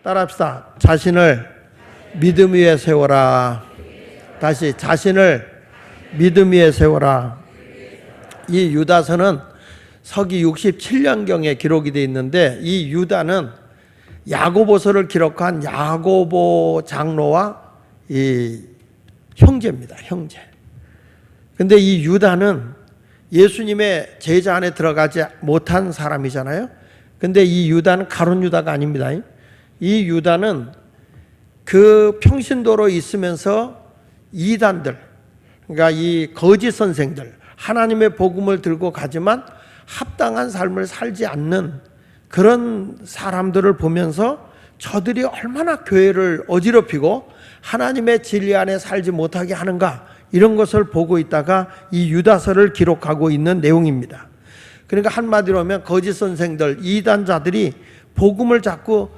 따라합시다. 자신을 믿음 위에 세워라. 다시 자신을 믿음 위에 세워라. 이 유다서는 서기 67년경에 기록이 되어 있는데, 이 유다는 야고보서를 기록한 야고보 장로와 이 형제입니다. 형제. 근데 이 유다는 예수님의 제자 안에 들어가지 못한 사람이잖아요. 근데 이 유다는 가룟 유다가 아닙니다. 이 유다는 그 평신도로 있으면서 이단들, 그러니까 이 거짓 선생들, 하나님의 복음을 들고 가지만 합당한 삶을 살지 않는 그런 사람들을 보면서 저들이 얼마나 교회를 어지럽히고 하나님의 진리 안에 살지 못하게 하는가, 이런 것을 보고 있다가 이 유다서를 기록하고 있는 내용입니다. 그러니까 한마디로 하면 거짓 선생들, 이단자들이 복음을 자꾸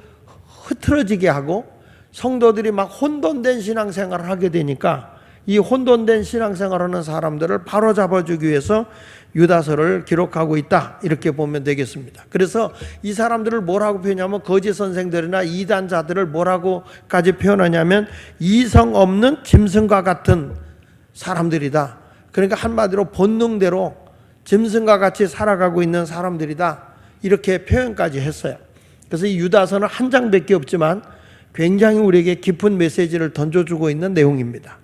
흐트러지게 하고 성도들이 막 혼돈된 신앙생활을 하게 되니까 이 혼돈된 신앙생활하는 사람들을 바로잡아주기 위해서 유다서를 기록하고 있다, 이렇게 보면 되겠습니다. 그래서 이 사람들을 뭐라고 표현하면, 거짓 선생들이나 이단자들을 뭐라고까지 표현하냐면 이성 없는 짐승과 같은 사람들이다. 그러니까 한마디로 본능대로 짐승과 같이 살아가고 있는 사람들이다, 이렇게 표현까지 했어요. 그래서 이 유다서는 한 장밖에 없지만 굉장히 우리에게 깊은 메시지를 던져주고 있는 내용입니다.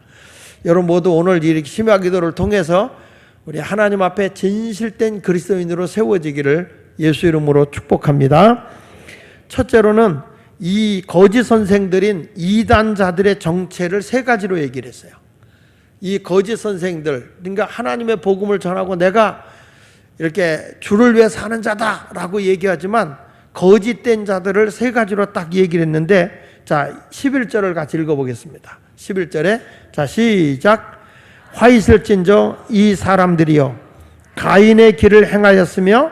여러분 모두 오늘 이 심야 기도를 통해서 우리 하나님 앞에 진실된 그리스도인으로 세워지기를 예수 이름으로 축복합니다. 첫째로는 이 거짓 선생들인 이단자들의 정체를 세 가지로 얘기를 했어요. 이 거짓 선생들, 그러니까 하나님의 복음을 전하고 내가 이렇게 주를 위해 사는 자다라고 얘기하지만 거짓된 자들을 세 가지로 딱 얘기를 했는데, 자 11절을 같이 읽어보겠습니다. 11절에 자 시작. 화 있을진저 이 사람들이여 가인의 길을 행하였으며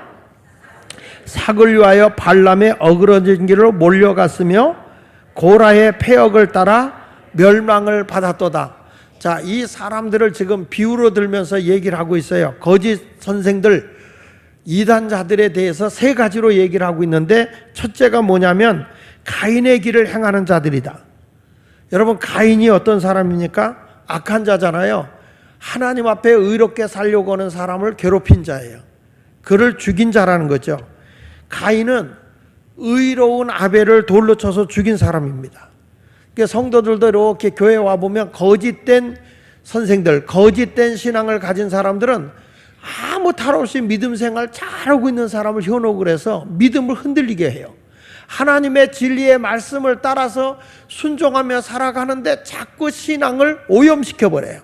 삭을 위하여 발람의 어그러진 길로 몰려갔으며 고라의 폐역을 따라 멸망을 받았도다. 자, 이 사람들을 지금 비유로 들면서 얘기를 하고 있어요. 거짓 선생들, 이단자들에 대해서 세 가지로 얘기를 하고 있는데, 첫째가 뭐냐면 가인의 길을 행하는 자들이다. 여러분, 가인이 어떤 사람입니까? 악한 자잖아요. 하나님 앞에 의롭게 살려고 하는 사람을 괴롭힌 자예요. 그를 죽인 자라는 거죠. 가인은 의로운 아벨을 돌로 쳐서 죽인 사람입니다. 그러니까 성도들도 이렇게 교회에 와보면 거짓된 선생들, 거짓된 신앙을 가진 사람들은 아무 탈 없이 믿음 생활 잘하고 있는 사람을 현혹을 해서 믿음을 흔들리게 해요. 하나님의 진리의 말씀을 따라서 순종하며 살아가는데 자꾸 신앙을 오염시켜버려요.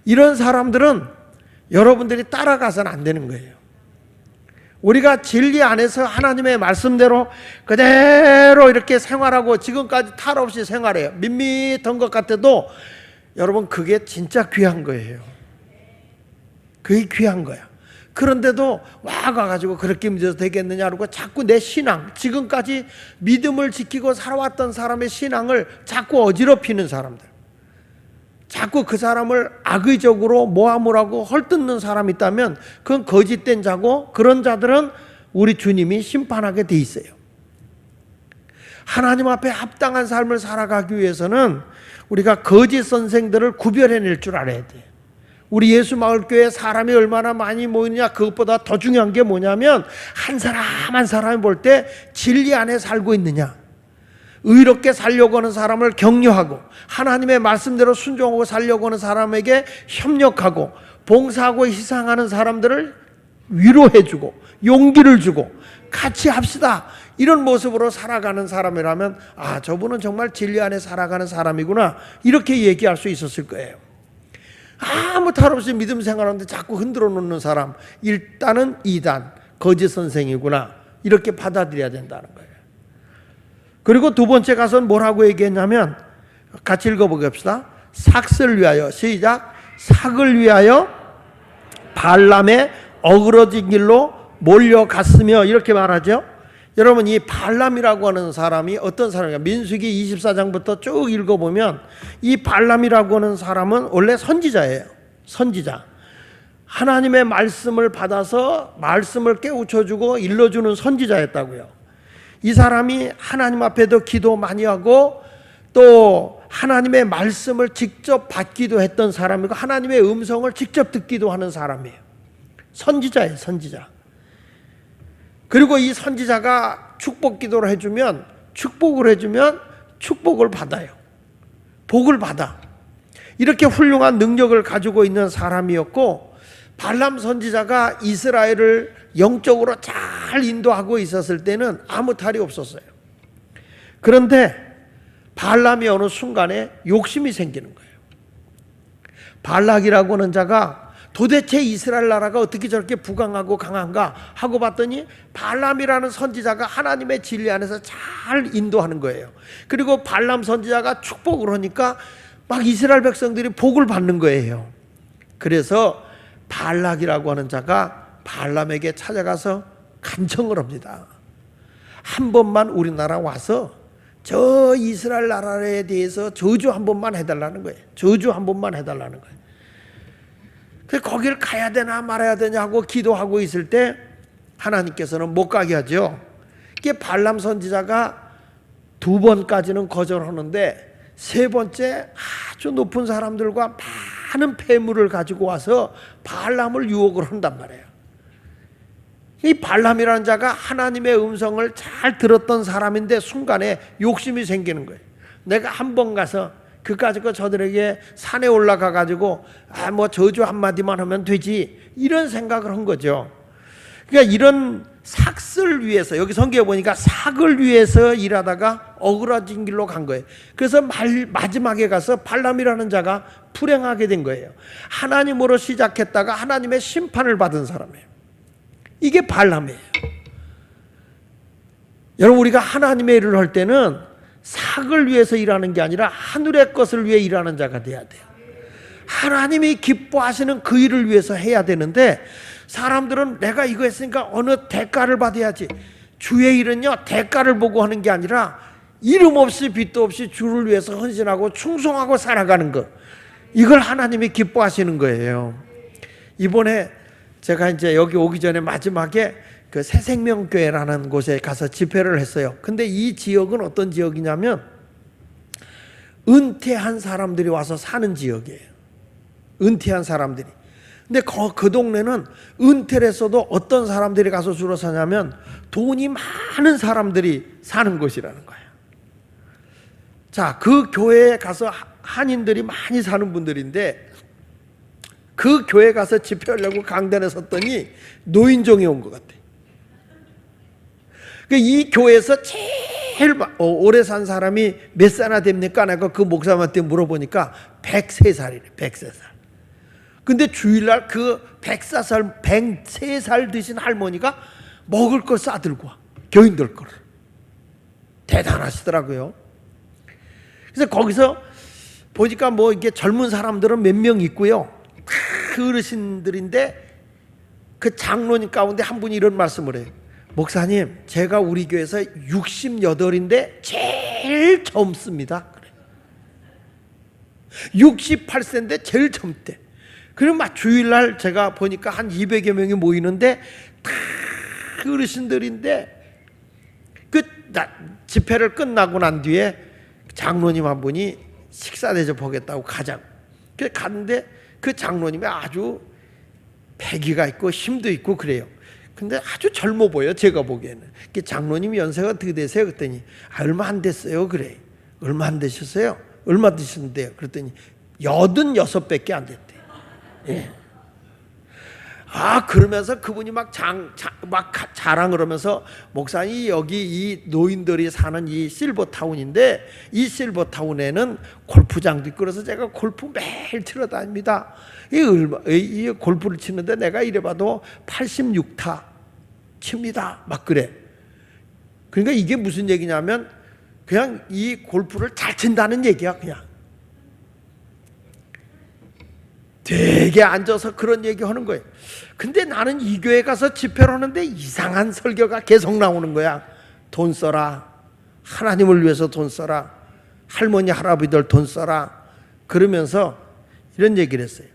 이런 사람들은 여러분들이 따라가서는 안 되는 거예요. 우리가 진리 안에서 하나님의 말씀대로 그대로 이렇게 생활하고 지금까지 탈 없이 생활해요. 밋밋한 것 같아도 여러분 그게 진짜 귀한 거예요. 그게 귀한 거야. 그런데도 와가지고 그렇게 믿어도 되겠느냐 그러고 자꾸 내 신앙, 지금까지 믿음을 지키고 살아왔던 사람의 신앙을 자꾸 어지럽히는 사람들, 자꾸 그 사람을 악의적으로 모함을 하고 헐뜯는 사람이 있다면 그건 거짓된 자고, 그런 자들은 우리 주님이 심판하게 돼 있어요. 하나님 앞에 합당한 삶을 살아가기 위해서는 우리가 거짓 선생들을 구별해낼 줄 알아야 돼요. 우리 예수마을교회 사람이 얼마나 많이 모이느냐, 그것보다 더 중요한 게 뭐냐면 한 사람 한 사람이 볼 때 진리 안에 살고 있느냐, 의롭게 살려고 하는 사람을 격려하고 하나님의 말씀대로 순종하고 살려고 하는 사람에게 협력하고 봉사하고 희생하는 사람들을 위로해주고 용기를 주고 같이 합시다, 이런 모습으로 살아가는 사람이라면 아, 저분은 정말 진리 안에 살아가는 사람이구나, 이렇게 얘기할 수 있었을 거예요. 아무 탈 없이 믿음 생활하는데 자꾸 흔들어 놓는 사람, 일단은 이단, 거짓 선생이구나, 이렇게 받아들여야 된다는 거예요. 그리고 두 번째 가서는 뭐라고 얘기했냐면, 같이 읽어보겠습니다. 삭을 위하여, 시작. 삭을 위하여 발람의 어그러진 길로 몰려갔으며, 이렇게 말하죠. 여러분, 이 발람이라고 하는 사람이 어떤 사람이냐, 민수기 24장부터 쭉 읽어보면 이 발람이라고 하는 사람은 원래 선지자예요. 선지자. 하나님의 말씀을 받아서 말씀을 깨우쳐주고 일러주는 선지자였다고요. 이 사람이 하나님 앞에도 기도 많이 하고 또 하나님의 말씀을 직접 받기도 했던 사람이고 하나님의 음성을 직접 듣기도 하는 사람이에요. 선지자예요, 선지자. 그리고 이 선지자가 축복 기도를 해주면 축복을 받아요. 복을 받아. 이렇게 훌륭한 능력을 가지고 있는 사람이었고 발람 선지자가 이스라엘을 영적으로 잘 인도하고 있었을 때는 아무 탈이 없었어요. 그런데 발람이 어느 순간에 욕심이 생기는 거예요. 발락이라고 하는 자가 도대체 이스라엘 나라가 어떻게 저렇게 부강하고 강한가 하고 봤더니 발람이라는 선지자가 하나님의 진리 안에서 잘 인도하는 거예요. 그리고 발람 선지자가 축복을 하니까 막 이스라엘 백성들이 복을 받는 거예요. 그래서 발락이라고 하는 자가 발람에게 찾아가서 간청을 합니다. 한 번만 우리나라 와서 저 이스라엘 나라에 대해서 저주 한 번만 해달라는 거예요. 저주 한 번만 해달라는 거예요. 그래서 거기를 가야 되나 말아야 되냐 하고 기도하고 있을 때 하나님께서는 못 가게 하죠. 이게 발람 선지자가 2번까지는 거절하는데 3번째 아주 높은 사람들과 많은 폐물을 가지고 와서 발람을 유혹을 한단 말이에요. 이 발람이라는 자가 하나님의 음성을 잘 들었던 사람인데 순간에 욕심이 생기는 거예요. 내가 한 번 가서 그까짓 저들에게 산에 올라가 가지고 뭐 저주 한마디만 하면 되지 이런 생각을 한 거죠. 그러니까 이런 삭을 위해서 여기 성경에 보니까 삭을 위해서 일하다가 어그러진 길로 간 거예요. 그래서 마지막에 가서 발람이라는 자가 불행하게 된 거예요. 하나님으로 시작했다가 하나님의 심판을 받은 사람이에요. 이게 발람이에요. 여러분 우리가 하나님의 일을 할 때는 삭을 위해서 일하는 게 아니라 하늘의 것을 위해 일하는 자가 돼야 돼요. 하나님이 기뻐하시는 그 일을 위해서 해야 되는데 사람들은 내가 이거 했으니까 어느 대가를 받아야지. 주의 일은요 대가를 보고 하는 게 아니라 이름 없이 빚도 없이 주를 위해서 헌신하고 충성하고 살아가는 것, 이걸 하나님이 기뻐하시는 거예요. 이번에 제가 이제 여기 오기 전에 마지막에 그 새생명교회라는 곳에 가서 집회를 했어요. 근데 이 지역은 어떤 지역이냐면 은퇴한 사람들이 와서 사는 지역이에요. 은퇴한 사람들이. 근데 그 동네는 은퇴를 했어도 어떤 사람들이 가서 주로 사냐면 돈이 많은 사람들이 사는 곳이라는 거예요. 자, 그 교회에 가서 한인들이 많이 사는 분들인데 그 교회 가서 집회하려고 강단에 섰더니 노인정이 온 것 같아. 이 교회에서 제일 오래 산 사람이 몇 살이나 됩니까? 내가 그 목사님한테 물어보니까 103살이래. 103살. 근데 주일날 그 103살 드신 할머니가 먹을 걸 싸들고 와. 교인들 거를. 대단하시더라고요. 그래서 거기서 보니까 뭐 이게 젊은 사람들은 몇 명 있고요. 그 어르신들인데 그 장로님 가운데 한 분이 이런 말씀을 해요. 목사님, 제가 우리 교회에서 68인데 제일 젊습니다. 그래. 68세인데 제일 젊대. 그럼 막 주일날 제가 보니까 한 200여 명이 모이는데 다 어르신들인데 그 집회를 끝나고 난 뒤에 장로님 한 분이 식사 대접하겠다고 가자고. 그래서 갔는데 그 장로님이 아주 패기가 있고 힘도 있고 그래요. 근데 아주 젊어 보여 제가 보기에는. 장로님 연세가 어떻게 되세요? 그랬더니 얼마 안 됐어요. 그래. 얼마 안 되셨어요? 얼마 드셨는데요? 그랬더니 86밖에 안 됐대. 예. 그러면서 그분이 막 자랑을 하면서 목사님 여기 이 노인들이 사는 이 실버타운인데 이 실버타운에는 골프장도 있고 그래서 제가 골프 매일 치러 다닙니다. 이 골프를 치는데 내가 이래봐도 86타 칩니다. 막 그래. 그러니까 이게 무슨 얘기냐면 그냥 이 골프를 잘 친다는 얘기야. 그냥 되게 앉아서 그런 얘기 하는 거예요. 근데 나는 이 교회 가서 집회를 하는데 이상한 설교가 계속 나오는 거야. 돈 써라. 하나님을 위해서 돈 써라. 할머니 할아버지들 돈 써라. 그러면서 이런 얘기를 했어요.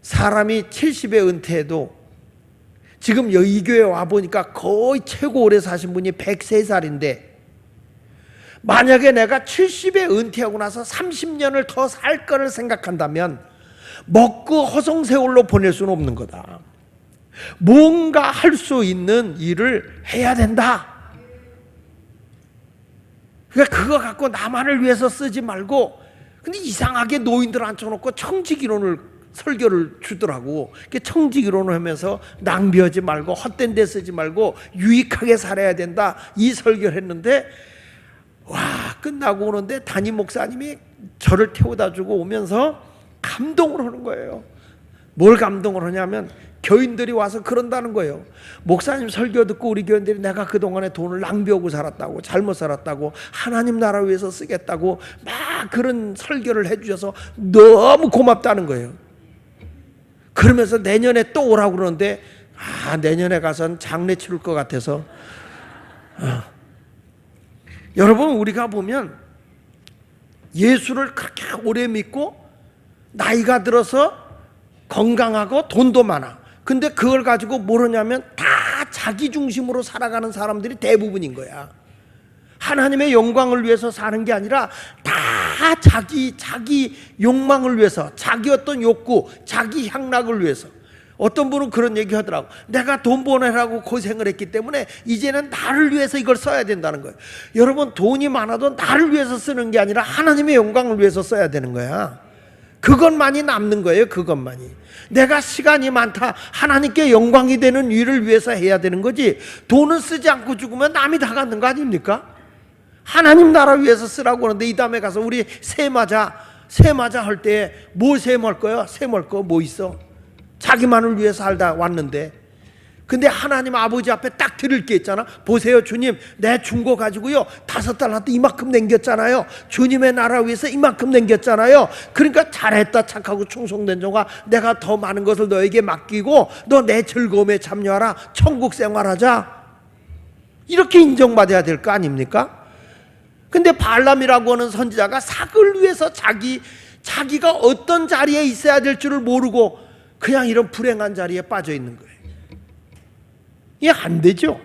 사람이 70에 은퇴해도 지금 이 교회 와보니까 거의 최고 오래 사신 분이 103살인데 만약에 내가 70에 은퇴하고 나서 30년을 더 살 거를 생각한다면 먹고 허송세월로 보낼 수는 없는 거다. 뭔가 할 수 있는 일을 해야 된다. 그러니까 그거 갖고 나만을 위해서 쓰지 말고, 근데 이상하게 노인들 앉혀놓고 청지기론을 설교를 주더라고. 청지기론을 하면서 낭비하지 말고 헛된 데 쓰지 말고 유익하게 살아야 된다, 이 설교를 했는데, 와, 끝나고 오는데 담임 목사님이 저를 태워다 주고 오면서 감동을 하는 거예요. 뭘 감동을 하냐면 교인들이 와서 그런다는 거예요. 목사님 설교 듣고 우리 교인들이 내가 그동안에 돈을 낭비하고 살았다고, 잘못 살았다고, 하나님 나라 위해서 쓰겠다고 막 그런 설교를 해주셔서 너무 고맙다는 거예요. 그러면서 내년에 또 오라고 그러는데, 내년에 가서는 장례 치를 것 같아서. 여러분, 우리가 보면 예수를 그렇게 오래 믿고 나이가 들어서 건강하고 돈도 많아. 근데 그걸 가지고 모르냐면 다 자기 중심으로 살아가는 사람들이 대부분인 거야. 하나님의 영광을 위해서 사는 게 아니라 다 자기 욕망을 위해서, 자기 어떤 욕구, 자기 향락을 위해서. 어떤 분은 그런 얘기 하더라고. 내가 돈 버느라고 고생을 했기 때문에 이제는 나를 위해서 이걸 써야 된다는 거예요. 여러분, 돈이 많아도 나를 위해서 쓰는 게 아니라 하나님의 영광을 위해서 써야 되는 거야. 그것만이 남는 거예요. 그것만이. 내가 시간이 많다, 하나님께 영광이 되는 일을 위해서 해야 되는 거지. 돈을 쓰지 않고 죽으면 남이 다 갖는 거 아닙니까? 하나님 나라 위해서 쓰라고 하는데, 이 다음에 가서 우리 세마자 할 때 뭐 세멀 거야? 세멀 거 뭐 있어? 자기만을 위해 살다 왔는데. 근데 하나님 아버지 앞에 딱 드릴 게 있잖아. 보세요, 주님, 내 준 거 가지고요 5달란트 이만큼 남겼잖아요. 주님의 나라 위해서 이만큼 남겼잖아요. 그러니까 잘했다 착하고 충성된 자가, 내가 더 많은 것을 너에게 맡기고 너 내 즐거움에 참여하라, 천국 생활하자, 이렇게 인정받아야 될 거 아닙니까? 근데 발람이라고 하는 선지자가 삭을 위해서 자기가 어떤 자리에 있어야 될 줄을 모르고 그냥 이런 불행한 자리에 빠져 있는 거예요. 이게 안 되죠.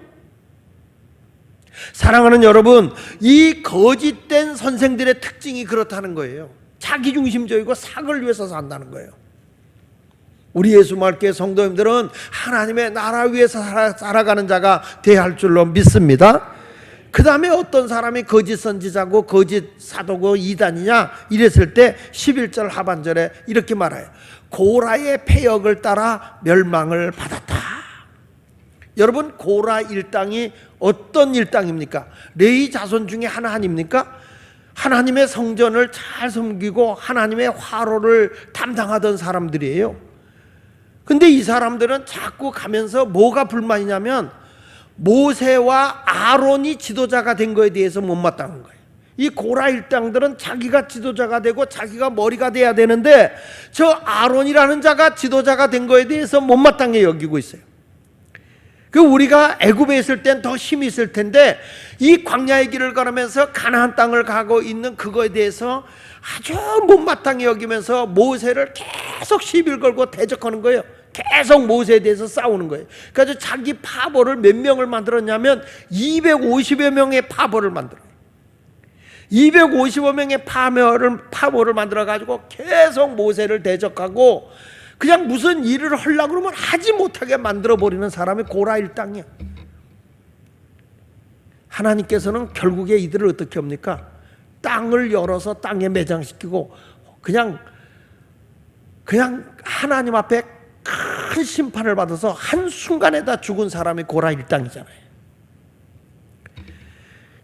사랑하는 여러분, 이 거짓된 선생들의 특징이 그렇다는 거예요. 자기중심적이고 삭을 위해서 산다는 거예요. 우리 예수말교회 성도님들은 하나님의 나라 위해서 살아가는 자가 되어야 할 줄로 믿습니다. 그 다음에 어떤 사람이 거짓 선지자고 거짓 사도고 이단이냐 이랬을 때 11절 하반절에 이렇게 말해요. 고라의 패역을 따라 멸망을 받았다. 여러분, 고라 일당이 어떤 일당입니까? 레위 자손 중에 하나 아닙니까? 하나님의 성전을 잘 섬기고 하나님의 화로를 담당하던 사람들이에요. 근데 이 사람들은 자꾸 가면서 뭐가 불만이냐면 모세와 아론이 지도자가 된 거에 대해서 못마땅한 거예요. 이 고라 일당들은 자기가 지도자가 되고 자기가 머리가 돼야 되는데 저 아론이라는 자가 지도자가 된 거에 대해서 못마땅해 여기고 있어요. 그 우리가 애굽에 있을 땐 더 힘이 있을 텐데 이 광야의 길을 걸으면서 가나안 땅을 가고 있는 그거에 대해서 아주 못마땅해 여기면서 모세를 계속 시비를 걸고 대적하는 거예요. 계속 모세에 대해서 싸우는 거예요. 그래서 자기 파벌을 몇 명을 만들었냐면 250여 명의 파벌을 만들어요. 250여 명의 파벌을 만들어가지고 계속 모세를 대적하고 그냥 무슨 일을 하려고 그러면 하지 못하게 만들어버리는 사람이 고라 일당이야. 하나님께서는 결국에 이들을 어떻게 합니까? 땅을 열어서 땅에 매장시키고 그냥 하나님 앞에 큰 심판을 받아서 한순간에 다 죽은 사람이 고라 일당이잖아요.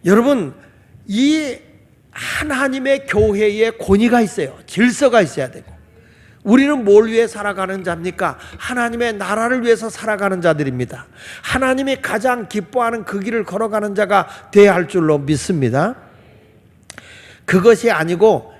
여러분, 이 하나님의 교회에 권위가 있어요. 질서가 있어야 되고. 우리는 뭘 위해 살아가는 자입니까? 하나님의 나라를 위해서 살아가는 자들입니다. 하나님이 가장 기뻐하는 그 길을 걸어가는 자가 되어야 할 줄로 믿습니다. 그것이 아니고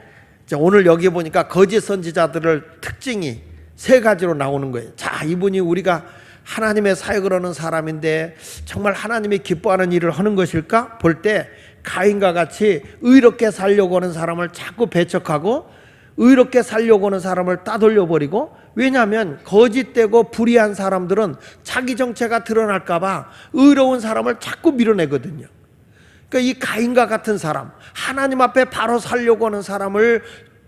오늘 여기 보니까 거짓 선지자들의 특징이 3가지로 나오는 거예요. 자, 이분이 우리가 하나님의 사역을 하는 사람인데 정말 하나님이 기뻐하는 일을 하는 것일까? 볼 때 가인과 같이 의롭게 살려고 하는 사람을 자꾸 배척하고 의롭게 살려고 하는 사람을 따돌려버리고 왜냐하면 거짓되고 불의한 사람들은 자기 정체가 드러날까봐 의로운 사람을 자꾸 밀어내거든요. 그러니까 이 가인과 같은 사람, 하나님 앞에 바로 살려고 하는 사람을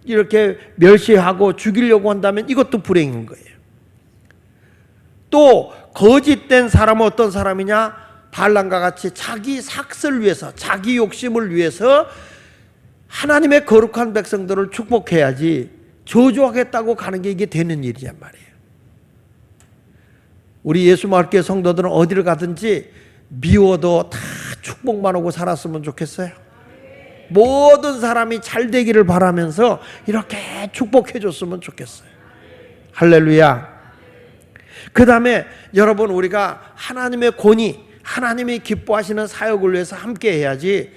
이렇게 멸시하고 죽이려고 한다면 이것도 불행인 거예요. 또 거짓된 사람은 어떤 사람이냐? 발람과 같이 자기 삭슬을 위해서, 자기 욕심을 위해서 하나님의 거룩한 백성들을 축복해야지 저주하겠다고 가는 게 이게 되는 일이란 말이에요. 우리 예수마을교회 성도들은 어디를 가든지 미워도 다 축복만 오고 살았으면 좋겠어요. 모든 사람이 잘 되기를 바라면서 이렇게 축복해 줬으면 좋겠어요. 할렐루야. 그 다음에 여러분, 우리가 하나님의 권위, 하나님이 기뻐하시는 사역을 위해서 함께 해야지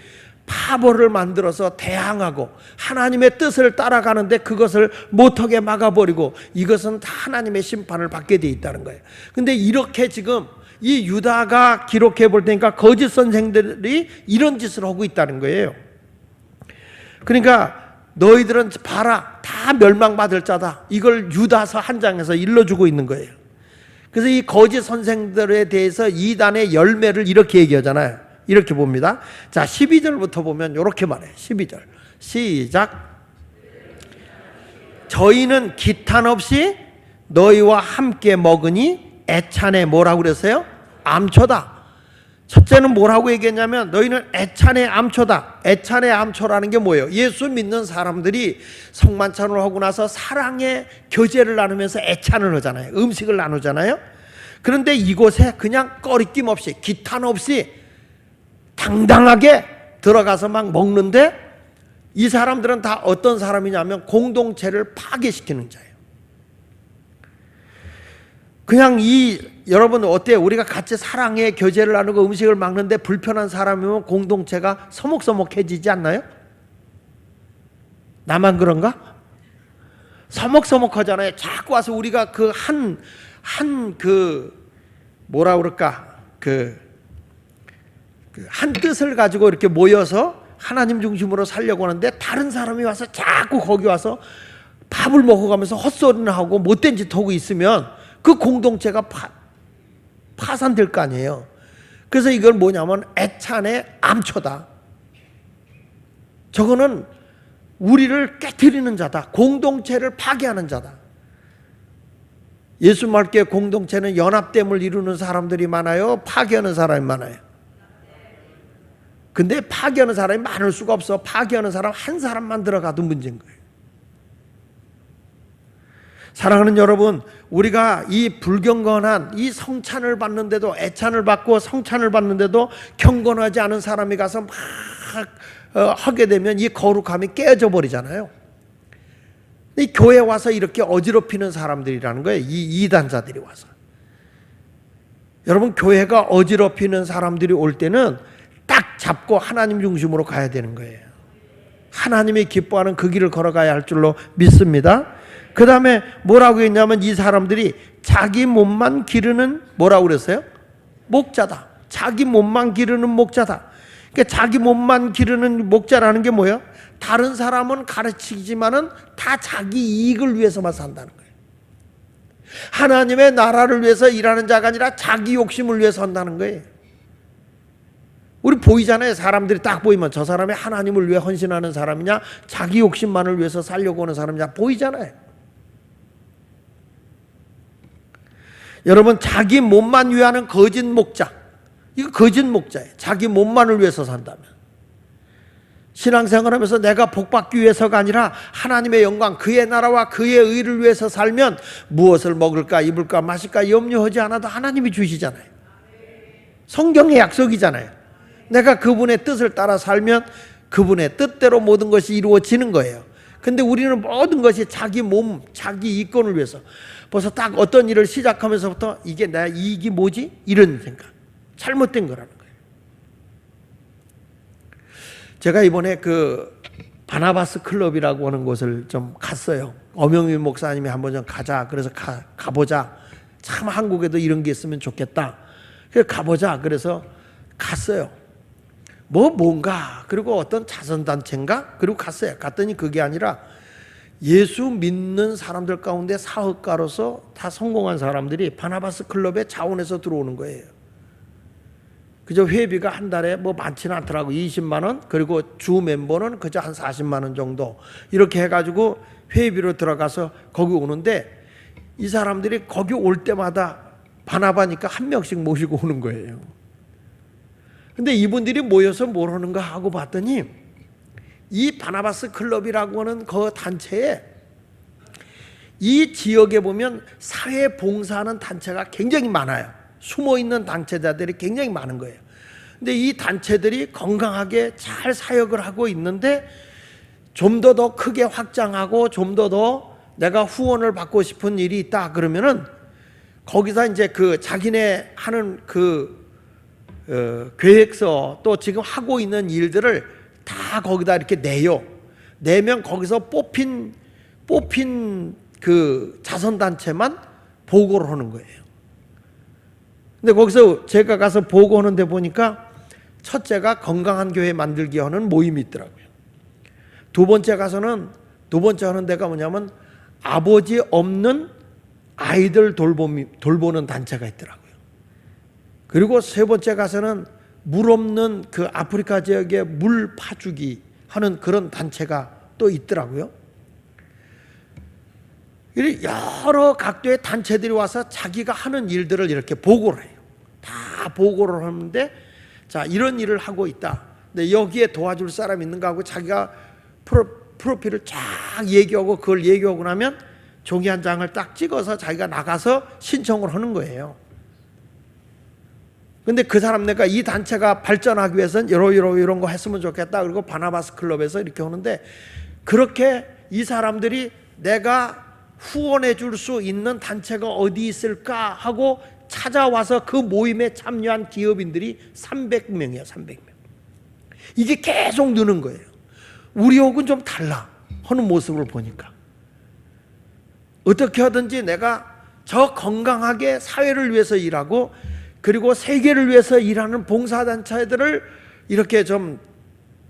파벌을 만들어서 대항하고 하나님의 뜻을 따라가는데 그것을 못하게 막아버리고 이것은 다 하나님의 심판을 받게 돼 있다는 거예요. 근데 이렇게 지금 이 유다가 기록해 볼 테니까 거짓 선생들이 이런 짓을 하고 있다는 거예요. 그러니까 너희들은 봐라, 다 멸망받을 자다, 이걸 유다서 한 장에서 일러주고 있는 거예요. 그래서 이 거짓 선생들에 대해서 이단의 열매를 이렇게 얘기하잖아요. 이렇게 봅니다. 자, 12절부터 보면 이렇게 말해요. 12절 시작. 저희는 기탄 없이 너희와 함께 먹으니 애찬에 뭐라고 그랬어요? 암초다. 첫째는 뭐라고 얘기했냐면 너희는 애찬의 암초다. 애찬의 암초라는 게 뭐예요? 예수 믿는 사람들이 성만찬을 하고 나서 사랑의 교제를 나누면서 애찬을 하잖아요. 음식을 나누잖아요. 그런데 이곳에 그냥 꺼리낌 없이, 기탄 없이 당당하게 들어가서 막 먹는데, 이 사람들은 다 어떤 사람이냐면 공동체를 파괴시키는 자예요. 그냥 여러분 어때요? 우리가 같이 사랑의 교제를 나누고 음식을 먹는데 불편한 사람이면 공동체가 서먹서먹해지지 않나요? 나만 그런가? 서먹서먹하잖아요. 자꾸 와서 우리가 뭐라 그럴까? 한 뜻을 가지고 이렇게 모여서 하나님 중심으로 살려고 하는데 다른 사람이 와서 자꾸 거기 와서 밥을 먹어가면서 헛소리나 하고 못된 짓 하고 있으면 그 공동체가 파산될 거 아니에요. 그래서 이걸 뭐냐면 애찬의 암초다. 저거는 우리를 깨트리는 자다. 공동체를 파괴하는 자다. 예수 말기에 공동체는 연합됨을 이루는 사람들이 많아요? 파괴하는 사람이 많아요? 근데 파괴하는 사람이 많을 수가 없어. 파괴하는 사람 한 사람만 들어가도 문제인 거예요. 사랑하는 여러분, 우리가 이 불경건한 이 성찬을 받는데도, 애찬을 받고 성찬을 받는데도 경건하지 않은 사람이 가서 막 하게 되면 이 거룩함이 깨져 버리잖아요. 이 교회 와서 이렇게 어지럽히는 사람들이라는 거예요. 이 이단자들이 와서. 여러분, 교회가 어지럽히는 사람들이 올 때는 딱 잡고 하나님 중심으로 가야 되는 거예요. 하나님이 기뻐하는 그 길을 걸어가야 할 줄로 믿습니다. 그 다음에 뭐라고 했냐면 이 사람들이 자기 몸만 기르는 뭐라고 그랬어요? 목자다. 자기 몸만 기르는 목자다. 그러니까 자기 몸만 기르는 목자라는 게 뭐예요? 다른 사람은 가르치지만은 다 자기 이익을 위해서만 산다는 거예요. 하나님의 나라를 위해서 일하는 자가 아니라 자기 욕심을 위해서 한다는 거예요. 우리 보이잖아요. 사람들이 딱 보이면 저 사람이 하나님을 위해 헌신하는 사람이냐, 자기 욕심만을 위해서 살려고 하는 사람이냐 보이잖아요. 여러분, 자기 몸만 위하는 거짓 목자, 이거 거짓 목자예요. 자기 몸만을 위해서 산다면. 신앙생활하면서 내가 복받기 위해서가 아니라 하나님의 영광, 그의 나라와 그의 의를 위해서 살면 무엇을 먹을까 입을까 마실까 염려하지 않아도 하나님이 주시잖아요. 성경의 약속이잖아요. 내가 그분의 뜻을 따라 살면 그분의 뜻대로 모든 것이 이루어지는 거예요. 근데 우리는 모든 것이 자기 몸, 자기 이권을 위해서, 벌써 딱 어떤 일을 시작하면서부터 이게 내 이익이 뭐지? 이런 생각. 잘못된 거라는 거예요. 제가 이번에 그 바나바스 클럽이라고 하는 곳을 좀 갔어요. 엄영민 목사님이 한번 좀 가자. 그래서 가보자. 참 한국에도 이런 게 있으면 좋겠다. 그래서 가보자. 그래서 갔어요. 뭔가, 그리고 어떤 자선단체인가? 그리고 갔어요. 갔더니 그게 아니라 예수 믿는 사람들 가운데 사업가로서 다 성공한 사람들이 바나바스 클럽에 자원해서 들어오는 거예요. 그저 회비가 한 달에 뭐 많지는 않더라고. 20만 원, 그리고 주 멤버는 그저 한 40만 원 정도 이렇게 해가지고 회비로 들어가서 거기 오는데, 이 사람들이 거기 올 때마다 바나바니까 한 명씩 모시고 오는 거예요. 근데 이분들이 모여서 뭘 하는가 하고 봤더니, 이 바나바스 클럽이라고 하는 그 단체에, 이 지역에 보면 사회 봉사하는 단체가 굉장히 많아요. 숨어있는 단체자들이 굉장히 많은 거예요. 근데 이 단체들이 건강하게 잘 사역을 하고 있는데, 좀 더 크게 확장하고 좀 더 내가 후원을 받고 싶은 일이 있다 그러면은, 거기서 이제 그 자기네 하는 그 계획서, 또 지금 하고 있는 일들을 다 거기다 이렇게 내요. 내면 거기서 뽑힌 그 자선단체만 보고를 하는 거예요. 근데 거기서 제가 가서 보고하는데 보니까, 첫째가 건강한 교회 만들기 하는 모임이 있더라고요. 두 번째 하는 데가 뭐냐면, 아버지 없는 아이들 돌보는 단체가 있더라고요. 그리고 세 번째 가서는 물 없는 그 아프리카 지역에 물 파주기 하는 그런 단체가 또 있더라고요. 여러 각도의 단체들이 와서 자기가 하는 일들을 이렇게 보고를 해요. 다 보고를 하는데, 자, 이런 일을 하고 있다. 근데 여기에 도와줄 사람 있는가 하고 자기가 프로필을 쫙 얘기하고, 그걸 얘기하고 나면 종이 한 장을 딱 찍어서 자기가 나가서 신청을 하는 거예요. 근데 그 사람 내가 이 단체가 발전하기 위해서는 이런 거 했으면 좋겠다. 그리고 바나바스 클럽에서 이렇게 하는데, 그렇게 이 사람들이 내가 후원해 줄 수 있는 단체가 어디 있을까 하고 찾아와서 그 모임에 참여한 기업인들이 300명이에요. 300명. 이게 계속 느는 거예요. 우리하고는 좀 달라 하는 모습을 보니까, 어떻게 하든지 내가 저 건강하게 사회를 위해서 일하고, 그리고 세계를 위해서 일하는 봉사단체들을 이렇게 좀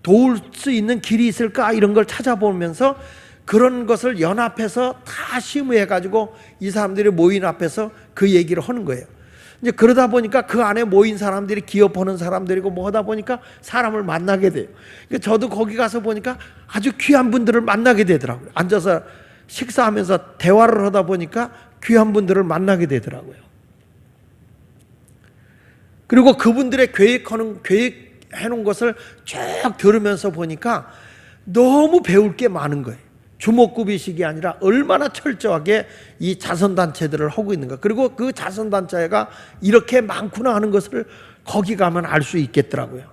도울 수 있는 길이 있을까, 이런 걸 찾아보면서 그런 것을 연합해서 다 심의해가지고 이 사람들이 모인 앞에서 그 얘기를 하는 거예요. 이제 그러다 보니까 그 안에 모인 사람들이 기업하는 사람들이고 뭐 하다 보니까 사람을 만나게 돼요. 그러니까 저도 거기 가서 보니까 아주 귀한 분들을 만나게 되더라고요. 앉아서 식사하면서 대화를 하다 보니까 귀한 분들을 만나게 되더라고요. 그리고 그분들의 계획해놓은 것을 쭉 들으면서 보니까 너무 배울 게 많은 거예요. 주먹구비식이 아니라 얼마나 철저하게 이 자선단체들을 하고 있는가. 그리고 그 자선단체가 이렇게 많구나 하는 것을 거기 가면 알 수 있겠더라고요.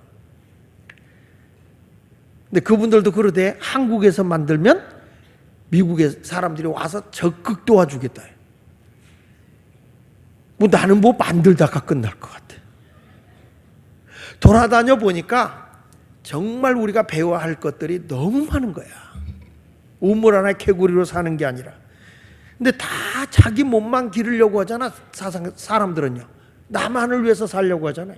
근데 그분들도 그러되, 한국에서 만들면 미국의 사람들이 와서 적극 도와주겠다. 뭐 나는 뭐 만들다가 끝날 것 같아. 돌아다녀 보니까 정말 우리가 배워야 할 것들이 너무 많은 거야. 우물 하나 개구리로 사는 게 아니라. 근데 다 자기 몸만 기르려고 하잖아. 사람들은요. 나만을 위해서 살려고 하잖아요.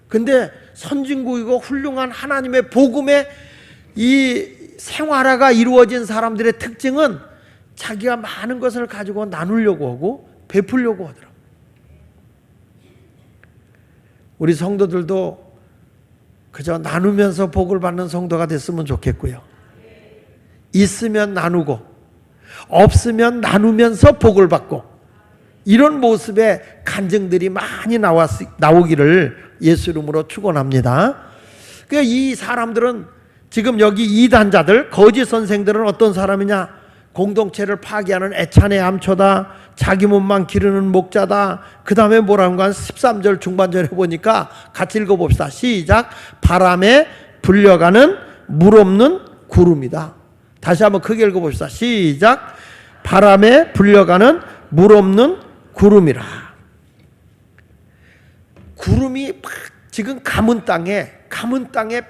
근데 선진국이고 훌륭한 하나님의 복음의 이 생활화가 이루어진 사람들의 특징은 자기가 많은 것을 가지고 나누려고 하고 베풀려고 하더라고요. 우리 성도들도 그저 나누면서 복을 받는 성도가 됐으면 좋겠고요. 있으면 나누고 없으면 나누면서 복을 받고, 이런 모습의 간증들이 많이 나오기를 예수 이름으로 축원합니다. 그러니까 이 사람들은 지금 여기 이단자들, 거짓 선생들은 어떤 사람이냐? 공동체를 파괴하는 애찬의 암초다. 자기 몸만 기르는 목자다. 그 다음에 뭐라는 건 13절 중반절에 보니까 같이 읽어봅시다. 시작. 바람에 불려가는 물 없는 구름이다. 다시 한번 크게 읽어봅시다. 시작. 바람에 불려가는 물 없는 구름이라. 구름이 지금 가문 땅에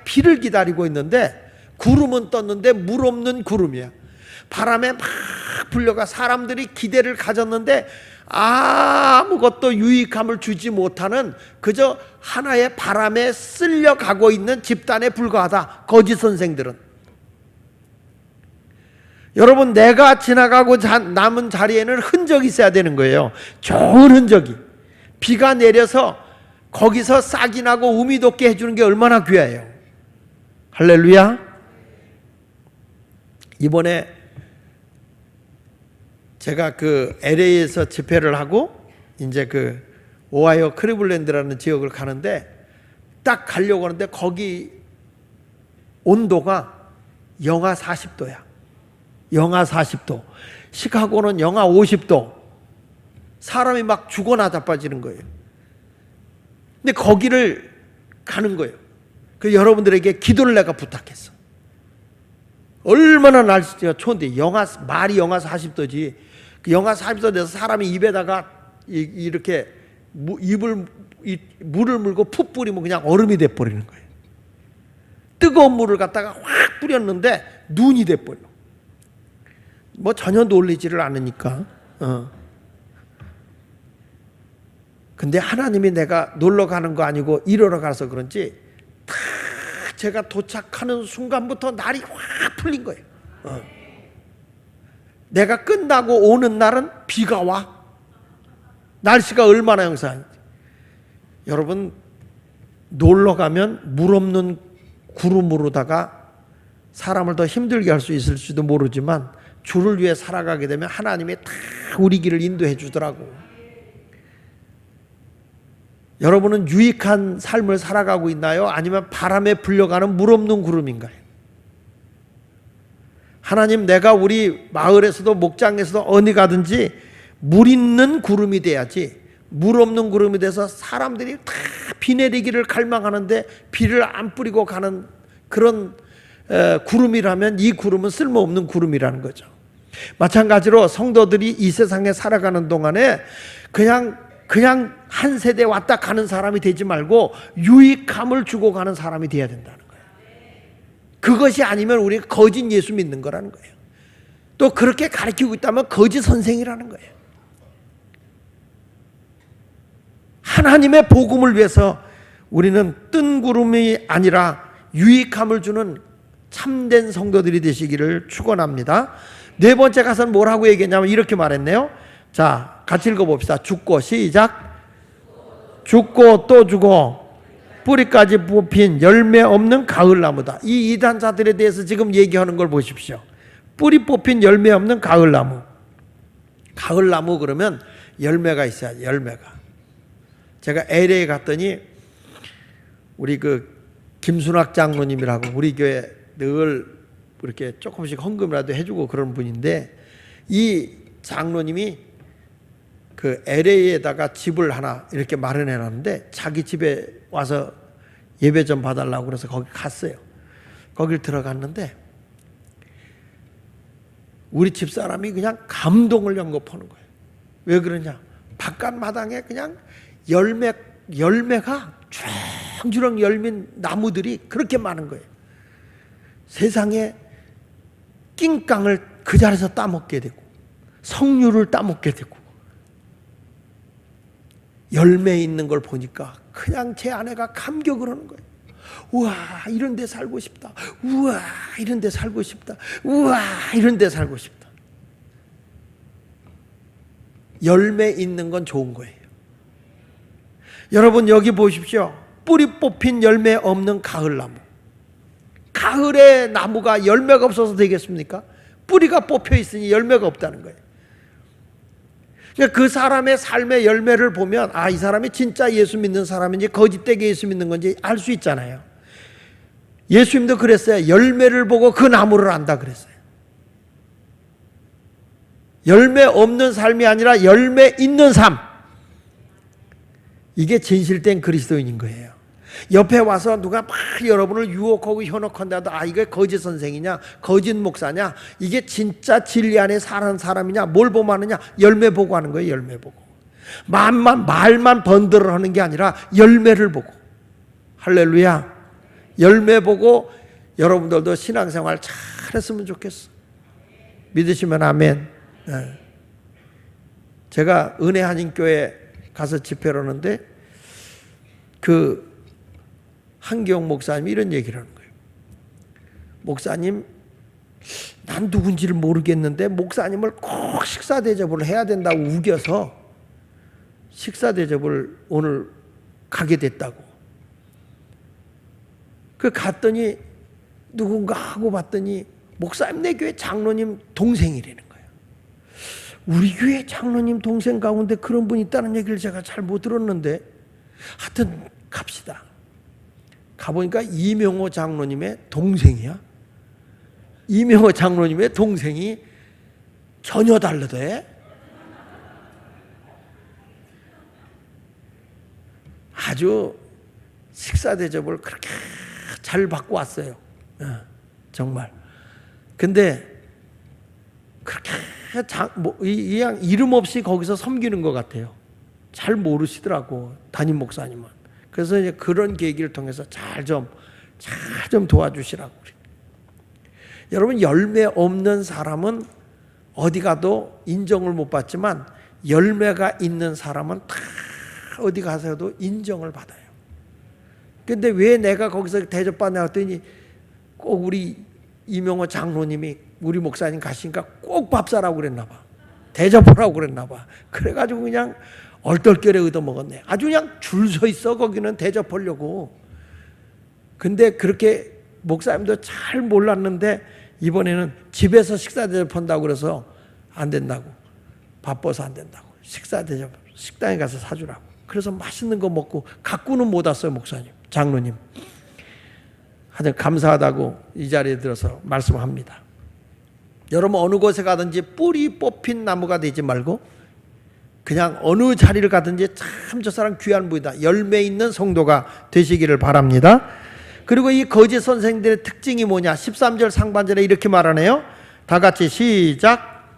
비를 기다리고 있는데, 구름은 떴는데 물 없는 구름이야. 바람에 막 불려가 사람들이 기대를 가졌는데 아무것도 유익함을 주지 못하는, 그저 하나의 바람에 쓸려가고 있는 집단에 불과하다. 거짓 선생들은. 여러분, 내가 지나가고 남은 자리에는 흔적이 있어야 되는 거예요. 좋은 흔적이. 비가 내려서 거기서 싹이 나고 우미 돋게 해주는 게 얼마나 귀해요. 할렐루야. 이번에 제가 그 LA에서 집회를 하고 이제 그 오하이오 클리블랜드라는 지역을 가는데 딱 가려고 하는데 거기 온도가 영하 40도야. 영하 40도. 시카고는 영하 50도. 사람이 막 죽어나 자빠지는 거예요. 근데 거기를 가는 거예요. 그 여러분들에게 기도를 내가 부탁했어. 얼마나 날씨가 추운데 말이 영하 40도지. 그 영하 40도 돼서 사람이 입에다가 이렇게 물을 물고 푹 뿌리면 그냥 얼음이 돼버리는 거예요. 뜨거운 물을 갖다가 확 뿌렸는데 눈이 돼버려. 뭐 전혀 놀리지를 않으니까. 근데 하나님이 내가 놀러 가는 거 아니고 일하러 가서 그런지 다 제가 도착하는 순간부터 날이 확 풀린 거예요. 내가 끝나고 오는 날은 비가 와. 날씨가 얼마나 영상인지. 여러분, 놀러 가면 물 없는 구름으로다가 사람을 더 힘들게 할 수 있을지도 모르지만 주를 위해 살아가게 되면 하나님이 다 우리 길을 인도해 주더라고. 여러분은 유익한 삶을 살아가고 있나요? 아니면 바람에 불려가는 물 없는 구름인가요? 하나님, 내가 우리 마을에서도 목장에서도 어디 가든지 물 있는 구름이 돼야지, 물 없는 구름이 돼서 사람들이 다 비 내리기를 갈망하는데 비를 안 뿌리고 가는 그런 구름이라면 이 구름은 쓸모없는 구름이라는 거죠. 마찬가지로 성도들이 이 세상에 살아가는 동안에 그냥 한 세대 왔다 가는 사람이 되지 말고 유익함을 주고 가는 사람이 돼야 된다는 거예요. 그것이 아니면 우리가 거짓 예수 믿는 거라는 거예요. 또 그렇게 가르치고 있다면 거짓 선생이라는 거예요. 하나님의 복음을 위해서 우리는 뜬구름이 아니라 유익함을 주는 참된 성도들이 되시기를 축원합니다. 네 번째 가서는 뭐라고 얘기했냐면 이렇게 말했네요. 자, 같이 읽어봅시다. 죽고, 시작. 죽고 또 죽고 뿌리까지 뽑힌 열매 없는 가을나무다. 이 이단자들에 대해서 지금 얘기하는 걸 보십시오. 뿌리 뽑힌 열매 없는 가을나무. 가을나무 그러면 열매가 있어야지, 열매가. 제가 LA 갔더니 우리 그 김순학 장로님이라고 우리 교회 늘 이렇게 조금씩 헌금이라도 해주고 그런 분인데, 이 장로님이 그 LA에다가 집을 하나 이렇게 마련해 놨는데 자기 집에 와서 예배 좀 봐달라고 그래서 거기 갔어요. 거길 들어갔는데 우리 집사람이 그냥 감동을 연급하는 거예요. 왜 그러냐? 바깥 마당에 그냥 열매가 주렁주렁 열린 나무들이 그렇게 많은 거예요. 세상에 낑깡을 그 자리에서 따먹게 되고 석류를 따먹게 되고 열매 있는 걸 보니까 그냥 제 아내가 감격을 하는 거예요. 우와, 이런 데 살고 싶다. 우와, 이런 데 살고 싶다. 우와, 이런 데 살고 싶다. 열매 있는 건 좋은 거예요. 여러분, 여기 보십시오. 뿌리 뽑힌 열매 없는 가을나무. 가을에 나무가 열매가 없어서 되겠습니까? 뿌리가 뽑혀 있으니 열매가 없다는 거예요. 그 사람의 삶의 열매를 보면 아, 이 사람이 진짜 예수 믿는 사람인지 거짓되게 예수 믿는 건지 알 수 있잖아요. 예수님도 그랬어요. 열매를 보고 그 나무를 안다 그랬어요. 열매 없는 삶이 아니라 열매 있는 삶. 이게 진실된 그리스도인인 거예요. 옆에 와서 누가 막 여러분을 유혹하고 현혹한다도 아, 이게 거짓 선생이냐, 거짓 목사냐, 이게 진짜 진리 안에 사는 사람이냐, 뭘 보고 하느냐? 열매 보고 하는 거예요. 열매 보고. 말만 번들어 하는 게 아니라 열매를 보고. 할렐루야. 열매 보고 여러분들도 신앙생활 잘했으면 좋겠어. 믿으시면 아멘. 네. 제가 은혜 한인교회 가서 집회를 하는데 그 한경 목사님이 이런 얘기를 하는 거예요. 목사님, 난 누군지를 모르겠는데 목사님을 꼭 식사 대접을 해야 된다고 우겨서 식사 대접을 오늘 가게 됐다고. 그 갔더니 누군가 하고 봤더니 목사님 내 교회 장로님 동생이라는 거예요. 우리 교회 장로님 동생 가운데 그런 분이 있다는 얘기를 제가 잘 못 들었는데 하여튼 갑시다. 가보니까 이명호 장로님의 동생이야. 이명호 장로님의 동생이 전혀 다르대. 아주 식사 대접을 그렇게 잘 받고 왔어요. 정말. 근데 그렇게 그냥 이름 없이 거기서 섬기는 것 같아요. 잘 모르시더라고, 담임 목사님은. 그래서 이제 그런 계기를 통해서 잘 좀 도와주시라고. 여러분, 열매 없는 사람은 어디 가도 인정을 못 받지만 열매가 있는 사람은 다 어디 가서도 인정을 받아요. 근데 왜 내가 거기서 대접받나 했더니 꼭 우리 이명호 장로님이 우리 목사님 가시니까 꼭 밥 사라고 그랬나 봐. 대접하라고 그랬나 봐. 그래가지고 그냥 얼떨결에 얻어먹었네. 아주 그냥 줄 서 있어 거기는 대접하려고. 근데 그렇게 목사님도 잘 몰랐는데 이번에는 집에서 식사 대접한다고 그래서 안 된다고. 바빠서 안 된다고. 식사 대접 식당에 가서 사주라고. 그래서 맛있는 거 먹고 갖고는 못 왔어요, 목사님, 장로님. 하여튼 감사하다고 이 자리에 들어서 말씀합니다. 여러분, 어느 곳에 가든지 뿌리 뽑힌 나무가 되지 말고 그냥 어느 자리를 가든지 참 저 사람 귀한 분이다, 열매 있는 성도가 되시기를 바랍니다. 그리고 이 거짓 선생들의 특징이 뭐냐? 13절 상반절에 이렇게 말하네요. 다 같이 시작.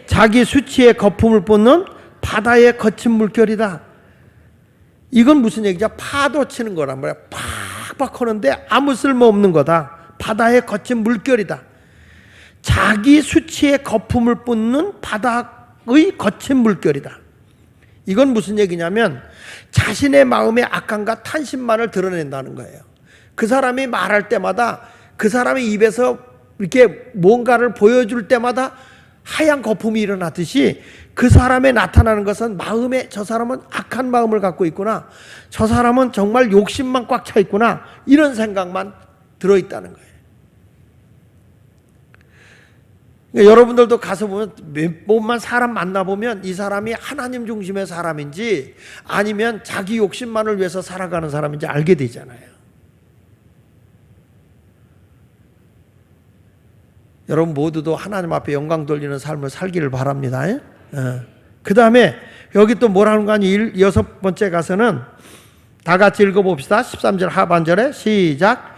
자기 수치에 거품을 뿜는 바다의 거친 물결이다. 이건 무슨 얘기죠? 파도 치는 거란 말이야. 팍팍 하는데 아무 쓸모없는 거다. 바다의 거친 물결이다. 자기 수치에 거품을 뿜는 바다의 거친 물결이다. 이건 무슨 얘기냐면 자신의 마음의 악함과 탄심만을 드러낸다는 거예요. 그 사람이 말할 때마다, 그 사람의 입에서 이렇게 뭔가를 보여줄 때마다 하얀 거품이 일어나듯이 그 사람에 나타나는 것은 마음에, 저 사람은 악한 마음을 갖고 있구나, 저 사람은 정말 욕심만 꽉 차 있구나, 이런 생각만 들어있다는 거예요. 그러니까 여러분들도 가서 보면 몇 번만 사람 만나보면 이 사람이 하나님 중심의 사람인지 아니면 자기 욕심만을 위해서 살아가는 사람인지 알게 되잖아요. 여러분 모두도 하나님 앞에 영광 돌리는 삶을 살기를 바랍니다. 그 다음에 여기 또 뭐라는 거 아니? 6번째 가서는 다 같이 읽어봅시다. 13절 하반절에 시작.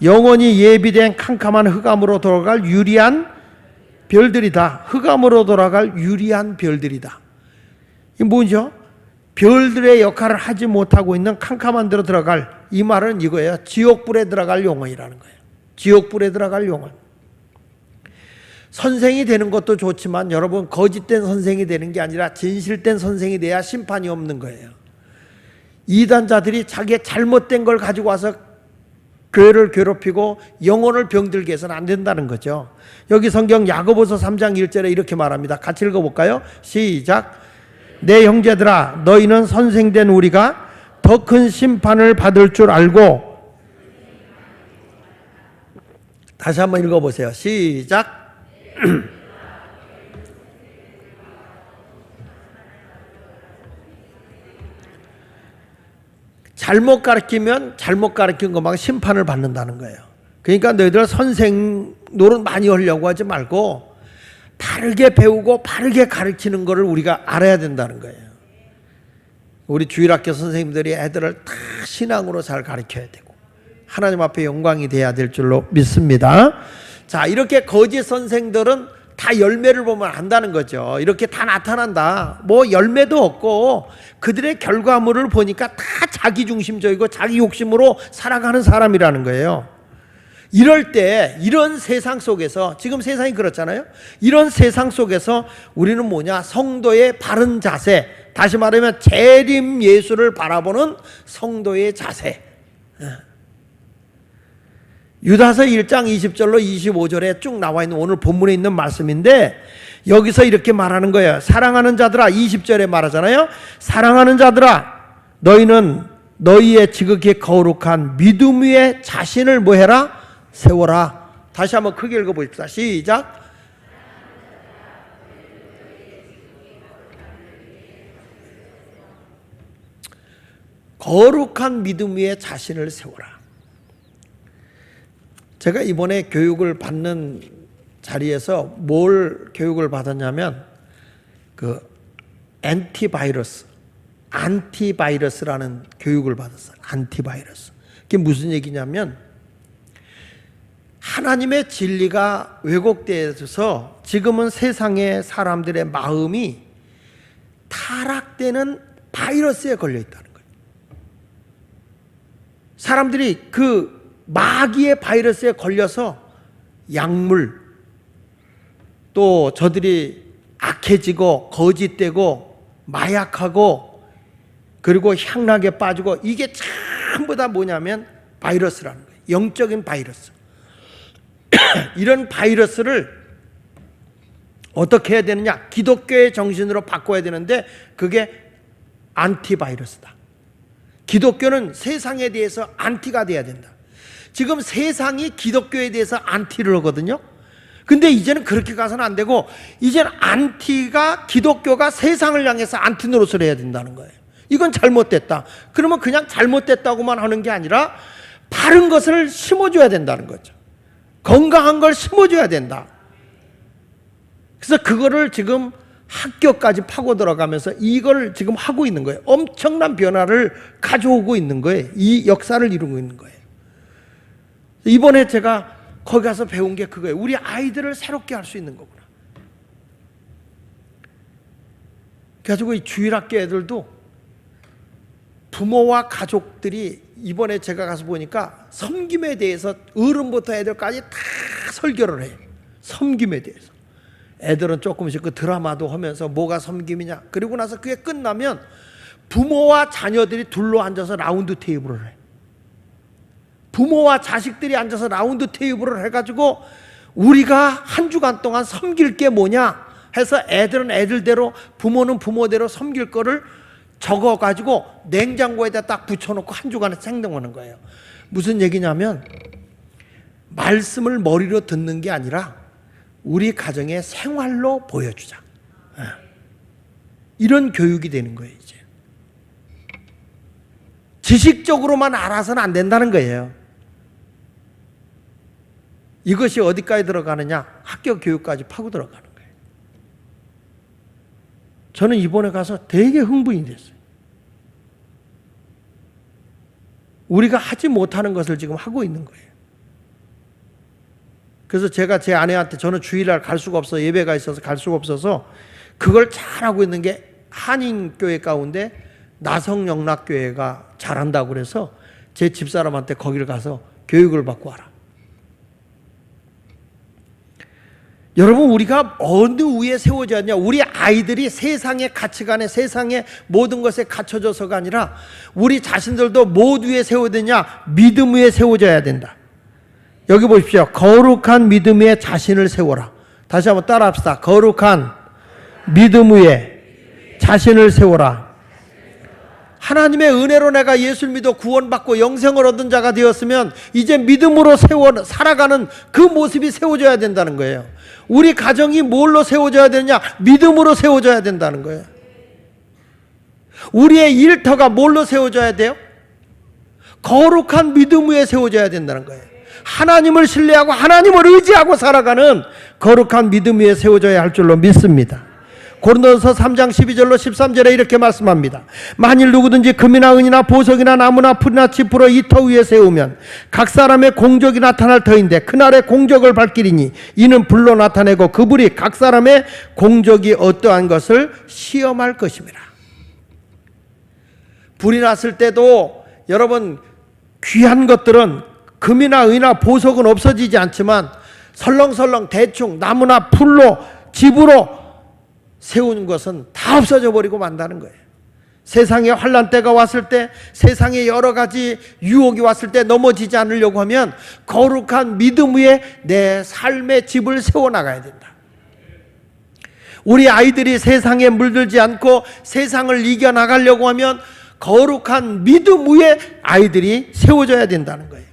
영원히 예비된 캄캄한 흑암으로 돌아갈 유리한 별들이다. 흑암으로 돌아갈 유리한 별들이다. 이게 뭐죠? 별들의 역할을 하지 못하고 있는 캄캄한 데로 들어갈, 이 말은 이거예요. 지옥불에 들어갈 영혼이라는 거예요. 지옥불에 들어갈 영혼. 선생이 되는 것도 좋지만 여러분, 거짓된 선생이 되는 게 아니라 진실된 선생이 돼야 심판이 없는 거예요. 이단자들이 자기의 잘못된 걸 가지고 와서 교회를 괴롭히고 영혼을 병들게 해서는 안 된다는 거죠. 여기 성경 야고보서 3장 1절에 이렇게 말합니다. 같이 읽어볼까요? 시작. 내 형제들아, 너희는 선생된 우리가 더 큰 심판을 받을 줄 알고. 다시 한번 읽어보세요. 시작. 잘못 가르치면 잘못 가르친 것만 심판을 받는다는 거예요. 그러니까 너희들 선생 노릇 많이 하려고 하지 말고 바르게 배우고 바르게 가르치는 것을 우리가 알아야 된다는 거예요. 우리 주일학교 선생님들이 애들을 다 신앙으로 잘 가르쳐야 되고 하나님 앞에 영광이 돼야 될 줄로 믿습니다. 자, 이렇게 거짓 선생들은 다 열매를 보면 안다는 거죠. 이렇게 다 나타난다. 뭐 열매도 없고 그들의 결과물을 보니까 다 자기중심적이고 자기 욕심으로 살아가는 사람이라는 거예요. 이럴 때 이런 세상 속에서, 지금 세상이 그렇잖아요. 이런 세상 속에서 우리는 뭐냐? 성도의 바른 자세, 다시 말하면 재림 예수를 바라보는 성도의 자세, 유다서 1장 20절로 25절에 쭉 나와 있는 오늘 본문에 있는 말씀인데 여기서 이렇게 말하는 거예요. 사랑하는 자들아, 20절에 말하잖아요. 사랑하는 자들아, 너희는 너희의 지극히 거룩한 믿음 위에 자신을 뭐해라? 세워라. 다시 한번 크게 읽어보십시다. 시작. 거룩한 믿음 위에 자신을 세워라. 제가 이번에 교육을 받는 자리에서 뭘 교육을 받았냐면 그 안티바이러스라는 교육을 받았어요. 안티바이러스. 그게 무슨 얘기냐면 하나님의 진리가 왜곡되어서 지금은 세상의 사람들의 마음이 타락되는 바이러스에 걸려 있다는 거예요. 사람들이 그 마귀의 바이러스에 걸려서 약물, 또 저들이 악해지고 거짓되고 마약하고 그리고 향락에 빠지고, 이게 전부 다 뭐냐면 바이러스라는 거예요. 영적인 바이러스. 이런 바이러스를 어떻게 해야 되느냐? 기독교의 정신으로 바꿔야 되는데 그게 안티바이러스다. 기독교는 세상에 대해서 안티가 돼야 된다. 지금 세상이 기독교에 대해서 안티를 하거든요. 근데 이제는 그렇게 가서는 안 되고, 이제는 안티가, 기독교가 세상을 향해서 안티 노릇을 해야 된다는 거예요. 이건 잘못됐다. 그러면 그냥 잘못됐다고만 하는 게 아니라 바른 것을 심어줘야 된다는 거죠. 건강한 걸 심어줘야 된다. 그래서 그거를 지금 학교까지 파고 들어가면서 이걸 지금 하고 있는 거예요. 엄청난 변화를 가져오고 있는 거예요. 이 역사를 이루고 있는 거예요. 이번에 제가 거기 가서 배운 게 그거예요. 우리 아이들을 새롭게 할 수 있는 거구나. 그래가지고 이 주일학교 애들도 부모와 가족들이 이번에 제가 가서 보니까 섬김에 대해서 어른부터 애들까지 다 설교를 해요. 섬김에 대해서. 애들은 조금씩 그 드라마도 하면서 뭐가 섬김이냐. 그리고 나서 그게 끝나면 부모와 자녀들이 둘러 앉아서 라운드 테이블을 해요. 부모와 자식들이 앉아서 라운드 테이블을 해가지고 우리가 한 주간 동안 섬길 게 뭐냐 해서 애들은 애들대로, 부모는 부모대로 섬길 거를 적어가지고 냉장고에다 딱 붙여놓고 한 주간에 생동하는 거예요. 무슨 얘기냐면 말씀을 머리로 듣는 게 아니라 우리 가정의 생활로 보여주자. 이런 교육이 되는 거예요. 이제 지식적으로만 알아서는 안 된다는 거예요. 이것이 어디까지 들어가느냐? 학교 교육까지 파고 들어가는 거예요. 저는 이번에 가서 되게 흥분이 됐어요. 우리가 하지 못하는 것을 지금 하고 있는 거예요. 그래서 제가 제 아내한테, 저는 주일날 갈 수가 없어, 예배가 있어서 갈 수가 없어서 그걸 잘하고 있는 게 한인교회 가운데 나성영락교회가 잘한다고 그래서 제 집사람한테 거기를 가서 교육을 받고 와라. 여러분, 우리가 어느 위에 세워져야 하냐? 우리 아이들이 세상의 가치관에, 세상의 모든 것에 갇혀져서가 아니라 우리 자신들도 뭐 위에 세워야 되냐? 믿음 위에 세워져야 된다. 여기 보십시오. 거룩한 믿음 위에 자신을 세워라. 다시 한번 따라 합시다. 거룩한 믿음 위에 자신을 세워라. 하나님의 은혜로 내가 예수를 믿어 구원받고 영생을 얻은 자가 되었으면 이제 믿음으로 살아가는 그 모습이 세워져야 된다는 거예요. 우리 가정이 뭘로 세워져야 되느냐? 믿음으로 세워져야 된다는 거예요. 우리의 일터가 뭘로 세워져야 돼요? 거룩한 믿음 위에 세워져야 된다는 거예요. 하나님을 신뢰하고 하나님을 의지하고 살아가는 거룩한 믿음 위에 세워져야 할 줄로 믿습니다. 고린도서 3장 12절로 13절에 이렇게 말씀합니다. 만일 누구든지 금이나 은이나 보석이나 나무나 풀이나 짚으로 이 터 위에 세우면 각 사람의 공적이 나타날 터인데 그날의 공적을 밝히리니 이는 불로 나타내고 그 불이 각 사람의 공적이 어떠한 것을 시험할 것입니다. 불이 났을 때도 여러분, 귀한 것들은 금이나 은이나 보석은 없어지지 않지만 설렁설렁 대충 나무나 풀로 집으로 세우는 것은 다 없어져 버리고 만다는 거예요. 세상에 환난 때가 왔을 때, 세상에 여러 가지 유혹이 왔을 때 넘어지지 않으려고 하면 거룩한 믿음 위에 내 삶의 집을 세워나가야 된다. 우리 아이들이 세상에 물들지 않고 세상을 이겨나가려고 하면 거룩한 믿음 위에 아이들이 세워져야 된다는 거예요.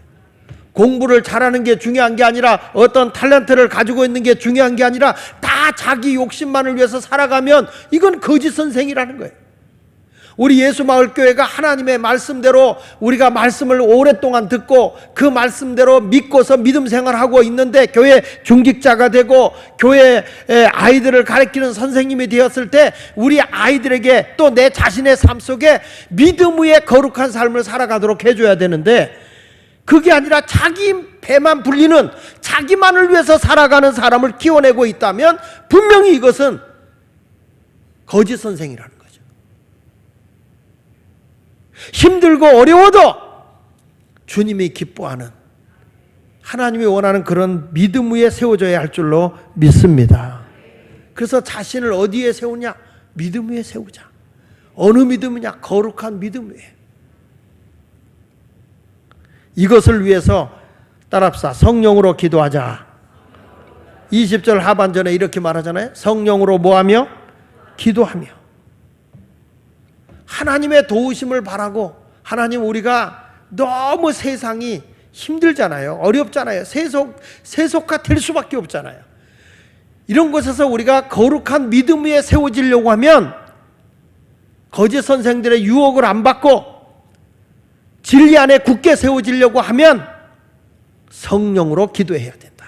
공부를 잘하는 게 중요한 게 아니라, 어떤 탤런트를 가지고 있는 게 중요한 게 아니라, 다 자기 욕심만을 위해서 살아가면 이건 거짓 선생이라는 거예요. 우리 예수마을교회가 하나님의 말씀대로 우리가 말씀을 오랫동안 듣고 그 말씀대로 믿고서 믿음 생활하고 있는데, 교회 중직자가 되고 교회 아이들을 가르치는 선생님이 되었을 때 우리 아이들에게 또 내 자신의 삶 속에 믿음 위에 거룩한 삶을 살아가도록 해줘야 되는데, 그게 아니라 자기 배만 불리는, 자기만을 위해서 살아가는 사람을 키워내고 있다면 분명히 이것은 거짓 선생이라는 거예요. 힘들고 어려워도 주님이 기뻐하는, 하나님이 원하는 그런 믿음 위에 세워져야 할 줄로 믿습니다. 그래서 자신을 어디에 세우냐? 믿음 위에 세우자. 어느 믿음이냐? 거룩한 믿음 위에. 이것을 위해서 따라합시다. 성령으로 기도하자. 20절 하반전에 이렇게 말하잖아요. 성령으로 뭐하며? 기도하며. 하나님의 도우심을 바라고, 하나님, 우리가 너무 세상이 힘들잖아요. 어렵잖아요. 세속화 될 수밖에 없잖아요. 이런 곳에서 우리가 거룩한 믿음 위에 세워지려고 하면 거짓 선생들의 유혹을 안 받고 진리 안에 굳게 세워지려고 하면 성령으로 기도해야 된다.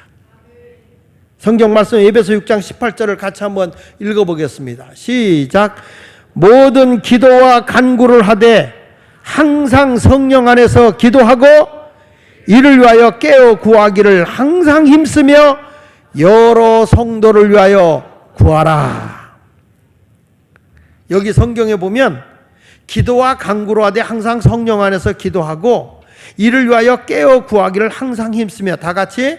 성경 말씀 에베소 6장 18절을 같이 한번 읽어보겠습니다. 시작. 모든 기도와 간구를 하되 항상 성령 안에서 기도하고 이를 위하여 깨어 구하기를 항상 힘쓰며 여러 성도를 위하여 구하라. 여기 성경에 보면 기도와 간구를 하되 항상 성령 안에서 기도하고 이를 위하여 깨어 구하기를 항상 힘쓰며, 다 같이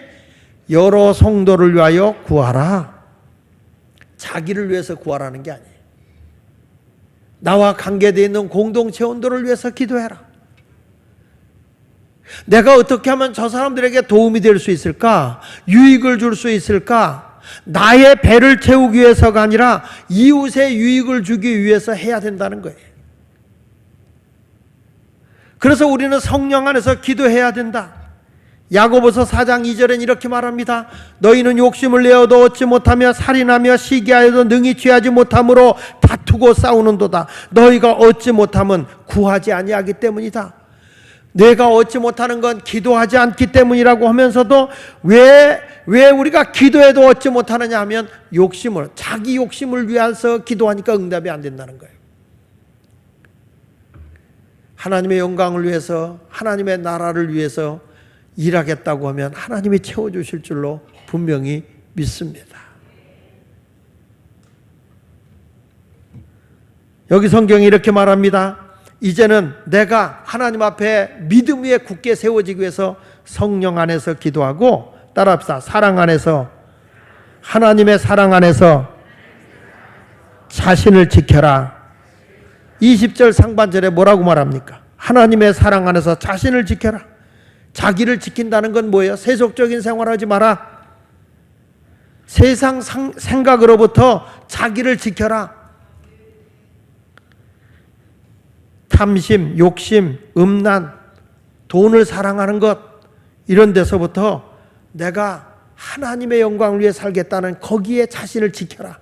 여러 성도를 위하여 구하라. 자기를 위해서 구하라는 게 아니에요. 나와 관계되어 있는 공동체 원도를 위해서 기도해라. 내가 어떻게 하면 저 사람들에게 도움이 될 수 있을까? 유익을 줄 수 있을까? 나의 배를 채우기 위해서가 아니라 이웃의 유익을 주기 위해서 해야 된다는 거예요. 그래서 우리는 성령 안에서 기도해야 된다. 야고보서 4장 2절엔 이렇게 말합니다. 너희는 욕심을 내어도 얻지 못하며 살인하며 시기하여도 능히 취하지 못함으로 다투고 싸우는도다. 너희가 얻지 못함은 구하지 아니하기 때문이다. 내가 얻지 못하는 건 기도하지 않기 때문이라고 하면서도 왜 우리가 기도해도 얻지 못하느냐 하면 자기 욕심을 위해서 기도하니까 응답이 안 된다는 거예요. 하나님의 영광을 위해서, 하나님의 나라를 위해서 일하겠다고 하면 하나님이 채워주실 줄로 분명히 믿습니다. 여기 성경이 이렇게 말합니다. 이제는 내가 하나님 앞에 믿음 위에 굳게 세워지기 위해서 성령 안에서 기도하고, 따라합시다. 사랑 안에서, 하나님의 사랑 안에서 자신을 지켜라. 20절 상반절에 뭐라고 말합니까? 하나님의 사랑 안에서 자신을 지켜라. 자기를 지킨다는 건 뭐예요? 세속적인 생활하지 마라. 세상 생각으로부터 자기를 지켜라. 탐심, 욕심, 음란, 돈을 사랑하는 것, 이런 데서부터 내가 하나님의 영광을 위해 살겠다는 거기에 자신을 지켜라.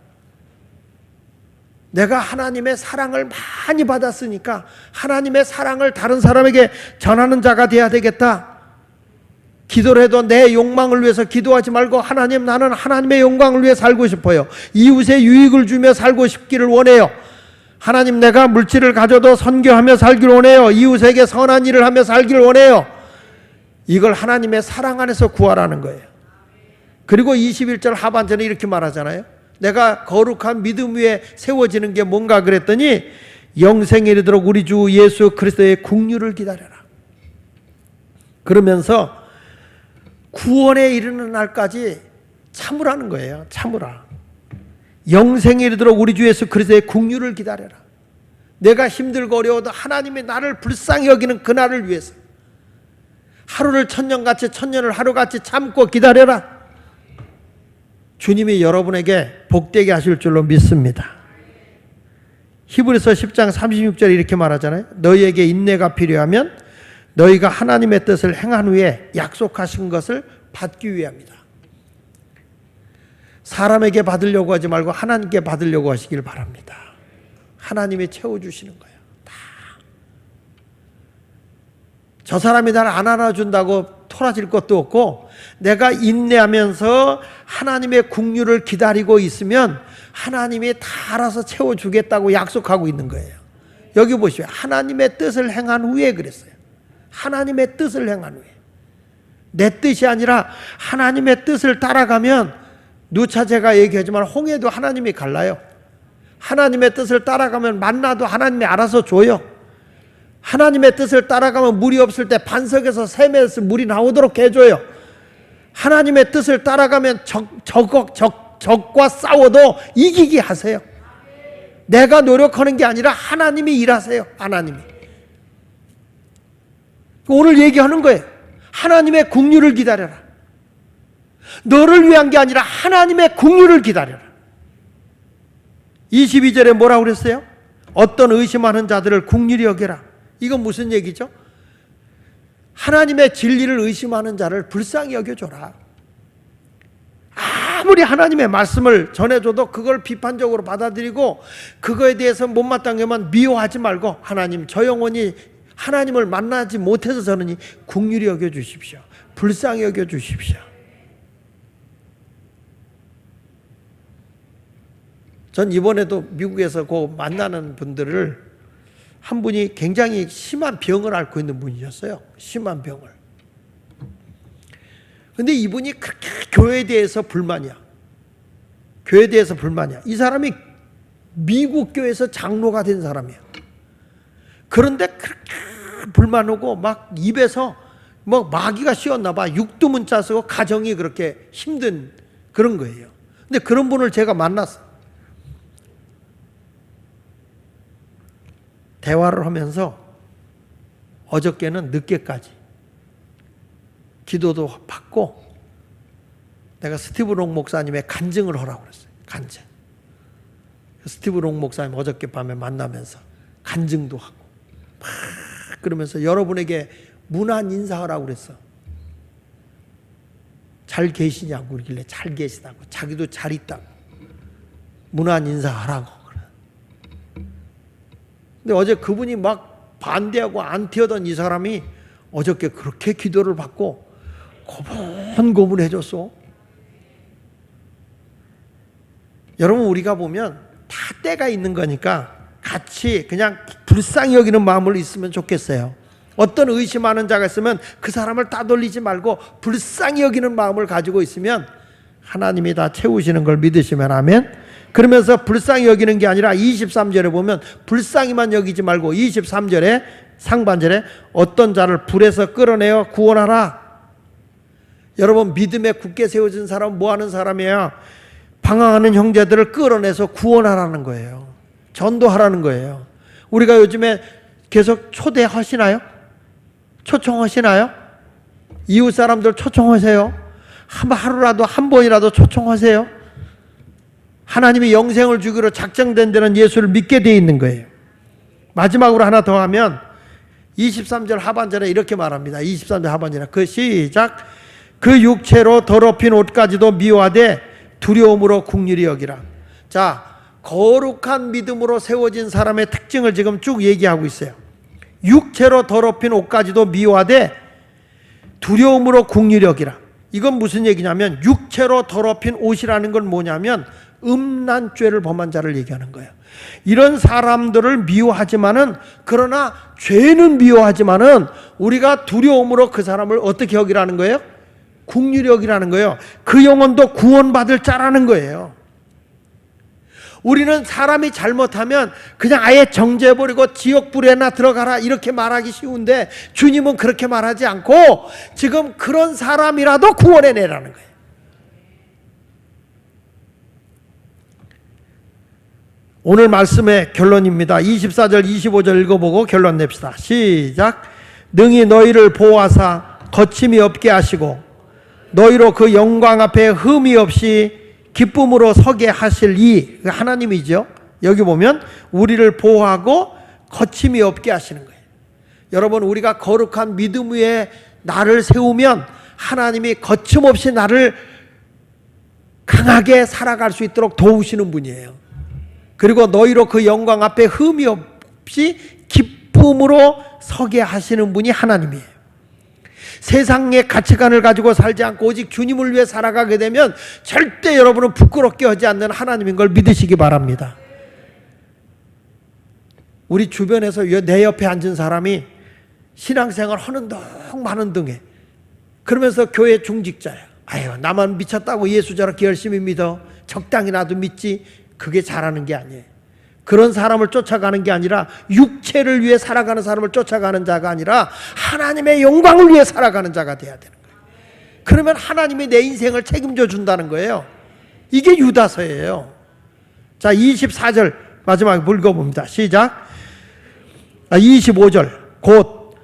내가 하나님의 사랑을 많이 받았으니까 하나님의 사랑을 다른 사람에게 전하는 자가 돼야 되겠다. 기도를 해도 내 욕망을 위해서 기도하지 말고, 하나님, 나는 하나님의 영광을 위해 살고 싶어요. 이웃의 유익을 주며 살고 싶기를 원해요. 하나님, 내가 물질을 가져도 선교하며 살기를 원해요. 이웃에게 선한 일을 하며 살기를 원해요. 이걸 하나님의 사랑 안에서 구하라는 거예요. 그리고 21절 하반전에 이렇게 말하잖아요. 내가 거룩한 믿음 위에 세워지는 게 뭔가 그랬더니 영생에 이르도록 우리 주 예수 그리스도의 긍휼을 기다려라. 그러면서 구원에 이르는 날까지 참으라는 거예요. 참으라. 영생에 이르도록 우리 주 예수 그리스도의 긍휼을 기다려라. 내가 힘들고 어려워도 하나님이 나를 불쌍히 여기는 그날을 위해서 하루를 천년같이 천년을 하루같이 참고 기다려라. 주님이 여러분에게 복되게 하실 줄로 믿습니다. 히브리서 10장 36절에 이렇게 말하잖아요. 너희에게 인내가 필요하면 너희가 하나님의 뜻을 행한 후에 약속하신 것을 받기 위함이다. 사람에게 받으려고 하지 말고 하나님께 받으려고 하시길 바랍니다. 하나님이 채워주시는 거예요. 다. 저 사람이 나를 안 안아준다고 토라질 것도 없고 내가 인내하면서 하나님의 국류를 기다리고 있으면 하나님이 다 알아서 채워주겠다고 약속하고 있는 거예요. 여기 보시오. 하나님의 뜻을 행한 후에 그랬어요. 하나님의 뜻을 행한 후에. 내 뜻이 아니라 하나님의 뜻을 따라가면 누차 제가 얘기하지만 홍해도 하나님이 갈라요. 하나님의 뜻을 따라가면 만나도 하나님이 알아서 줘요. 하나님의 뜻을 따라가면 물이 없을 때 반석에서 샘에서 물이 나오도록 해줘요. 하나님의 뜻을 따라가면 적과 싸워도 이기게 하세요. 내가 노력하는 게 아니라 하나님이 일하세요. 하나님이. 오늘 얘기하는 거예요. 하나님의 국류를 기다려라. 너를 위한 게 아니라 하나님의 국류를 기다려라. 22절에 뭐라고 그랬어요? 어떤 의심하는 자들을 국률이 여겨라. 이건 무슨 얘기죠? 하나님의 진리를 의심하는 자를 불쌍히 여겨줘라. 아무리 하나님의 말씀을 전해줘도 그걸 비판적으로 받아들이고 그거에 대해서 못마땅하면 미워하지 말고 하나님, 저 영혼이 하나님을 만나지 못해서 저러니 국률이 여겨주십시오. 불쌍히 여겨주십시오. 전 이번에도 미국에서 그 만나는 분들을 한 분이 굉장히 심한 병을 앓고 있는 분이셨어요. 심한 병을. 근데 이분이 그렇게 교회에 대해서 불만이야. 교회에 대해서 불만이야. 이 사람이 미국 교회에서 장로가 된 사람이야. 그런데 그렇게 불만하고 막 입에서 뭐 마귀가 씌웠나 봐. 육두문자 쓰고 가정이 그렇게 힘든 그런 거예요. 근데 그런 분을 제가 만났어요. 대화를 하면서 어저께는 늦게까지 기도도 받고 내가 스티브 롱 목사님의 간증을 하라고 그랬어요. 간증. 스티브 롱 목사님 어저께 밤에 만나면서 간증도 하고 막 그러면서 여러분에게 문안 인사하라고 그랬어. 잘 계시냐고 그러길래 잘 계시다고, 자기도 잘 있다고, 문안 인사하라고. 근데 어제 그분이 막 반대하고 안티하던 이 사람이 어저께 그렇게 기도를 받고 고분고분 해줬어. 여러분, 우리가 보면 다 때가 있는 거니까 같이 그냥 불쌍히 여기는 마음으로 있으면 좋겠어요. 어떤 의심하는 자가 있으면 그 사람을 따돌리지 말고 불쌍히 여기는 마음을 가지고 있으면 하나님이 다 채우시는 걸 믿으시면 아멘. 그러면서 불쌍히 여기는 게 아니라 23절에 보면 불쌍히만 여기지 말고 23절에 상반절에 어떤 자를 불에서 끌어내어 구원하라. 여러분, 믿음에 굳게 세워진 사람은 뭐 하는 사람이에요? 방황하는 형제들을 끌어내서 구원하라는 거예요. 전도하라는 거예요. 우리가 요즘에 계속 초대하시나요? 초청하시나요? 이웃 사람들 초청하세요. 하루라도 한 번이라도 초청하세요. 하나님이 영생을 주기로 작정된 데는 예수를 믿게 되어 있는 거예요. 마지막으로 하나 더 하면 23절 하반절에 이렇게 말합니다. 23절 하반절에 그 시작. 그 육체로 더럽힌 옷까지도 미워하되 두려움으로 긍휼히 여기라. 자, 거룩한 믿음으로 세워진 사람의 특징을 지금 쭉 얘기하고 있어요. 육체로 더럽힌 옷까지도 미워하되 두려움으로 긍휼히 여기라. 이건 무슨 얘기냐면 육체로 더럽힌 옷이라는 건 뭐냐면 음란죄를 범한 자를 얘기하는 거예요. 이런 사람들을 미워하지만은, 그러나 죄는 미워하지만은 우리가 두려움으로 그 사람을 어떻게 여기라는 거예요? 긍휼히 여기라는 거예요. 그 영혼도 구원받을 자라는 거예요. 우리는 사람이 잘못하면 그냥 아예 정죄해버리고 지옥불에나 들어가라 이렇게 말하기 쉬운데 주님은 그렇게 말하지 않고 지금 그런 사람이라도 구원해내라는 거예요. 오늘 말씀의 결론입니다. 24절 25절 읽어보고 결론 냅시다. 시작. 능히 너희를 보호하사 거침이 없게 하시고 너희로 그 영광 앞에 흠이 없이 기쁨으로 서게 하실 이 하나님이죠. 여기 보면 우리를 보호하고 거침이 없게 하시는 거예요. 여러분, 우리가 거룩한 믿음 위에 나를 세우면 하나님이 거침없이 나를 강하게 살아갈 수 있도록 도우시는 분이에요. 그리고 너희로 그 영광 앞에 흠이 없이 기쁨으로 서게 하시는 분이 하나님이에요. 세상의 가치관을 가지고 살지 않고 오직 주님을 위해 살아가게 되면 절대 여러분은 부끄럽게 하지 않는 하나님인 걸 믿으시기 바랍니다. 우리 주변에서 내 옆에 앉은 사람이 신앙생활 하는 둥 마는 둥에 그러면서 교회 중직자야. 아유, 나만 미쳤다고 예수 저렇게 열심히 믿어. 적당히 나도 믿지. 그게 잘하는 게 아니에요. 그런 사람을 쫓아가는 게 아니라 육체를 위해 살아가는 사람을 쫓아가는 자가 아니라 하나님의 영광을 위해 살아가는 자가 돼야 되는 거예요. 그러면 하나님이 내 인생을 책임져 준다는 거예요. 이게 유다서예요. 자, 24절 마지막에 읽어봅니다. 시작. 25절 곧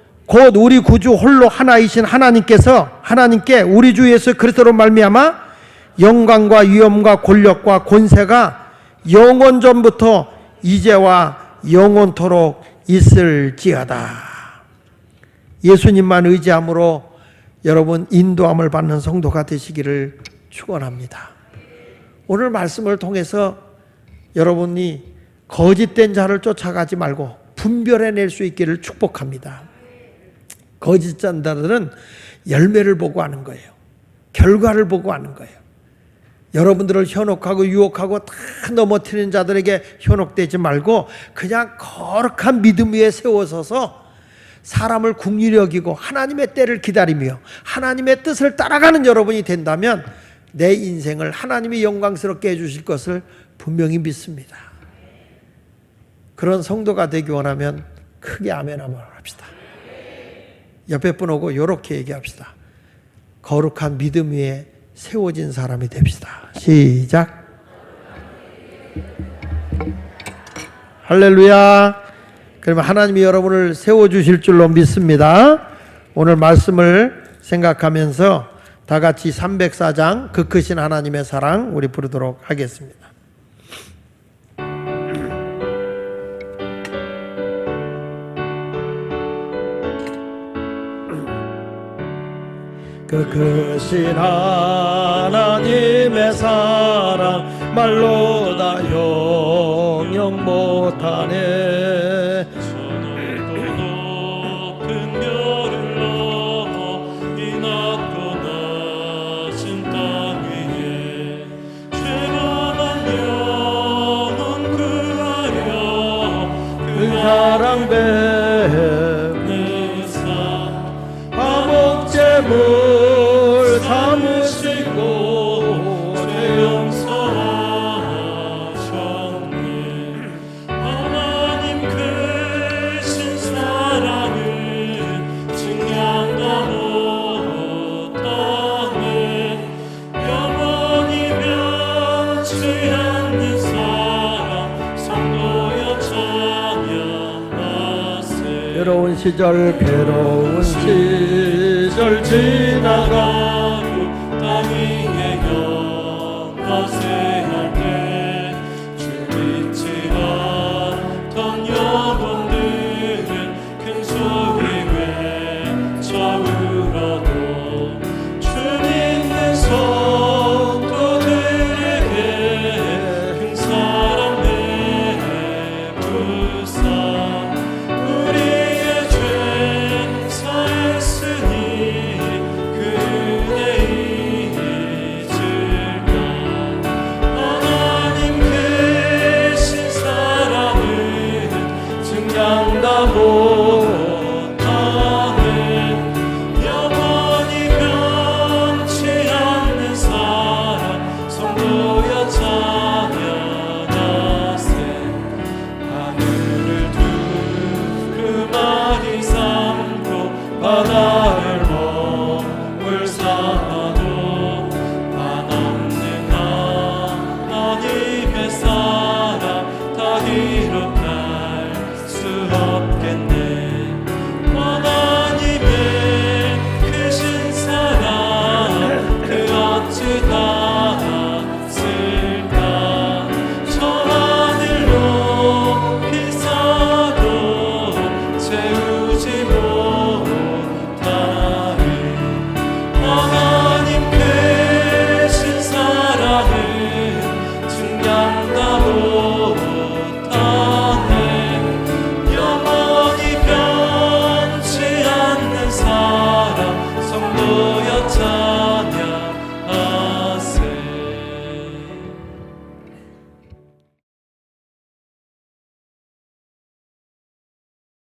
우리 구주 홀로 하나이신 하나님께 우리 주 예수 그리스도로 말미암아 영광과 위엄과 권력과 권세가 영원 전부터 이제와 영원토록 있을지어다. 예수님만 의지함으로 여러분 인도함을 받는 성도가 되시기를 축원합니다. 오늘 말씀을 통해서 여러분이 거짓된 자를 쫓아가지 말고 분별해낼 수 있기를 축복합니다. 거짓 자들은 열매를 보고 하는 거예요. 결과를 보고 하는 거예요. 여러분들을 현혹하고 유혹하고 다 넘어뜨리는 자들에게 현혹되지 말고 그냥 거룩한 믿음 위에 세워서서 사람을 긍휼히 여기고 하나님의 때를 기다리며 하나님의 뜻을 따라가는 여러분이 된다면 내 인생을 하나님이 영광스럽게 해주실 것을 분명히 믿습니다. 그런 성도가 되기 원하면 크게 아멘 한번 합시다. 옆에 분 오고 이렇게 얘기합시다. 거룩한 믿음 위에 세워진 사람이 됩시다. 시작. 할렐루야. 그러면 하나님이 여러분을 세워주실 줄로 믿습니다. 오늘 말씀을 생각하면서 다 같이 304장 그 크신 하나님의 사랑 우리 부르도록 하겠습니다. 그 크신 하나님의 사랑 말로 다 영영 못하네. 저녁도 높은 별을 넘어 이 낮고 낮은 땅 위에 죄만한 영혼 구하여 그 사랑 베푸사 화목제물 괴로운 시절 지나가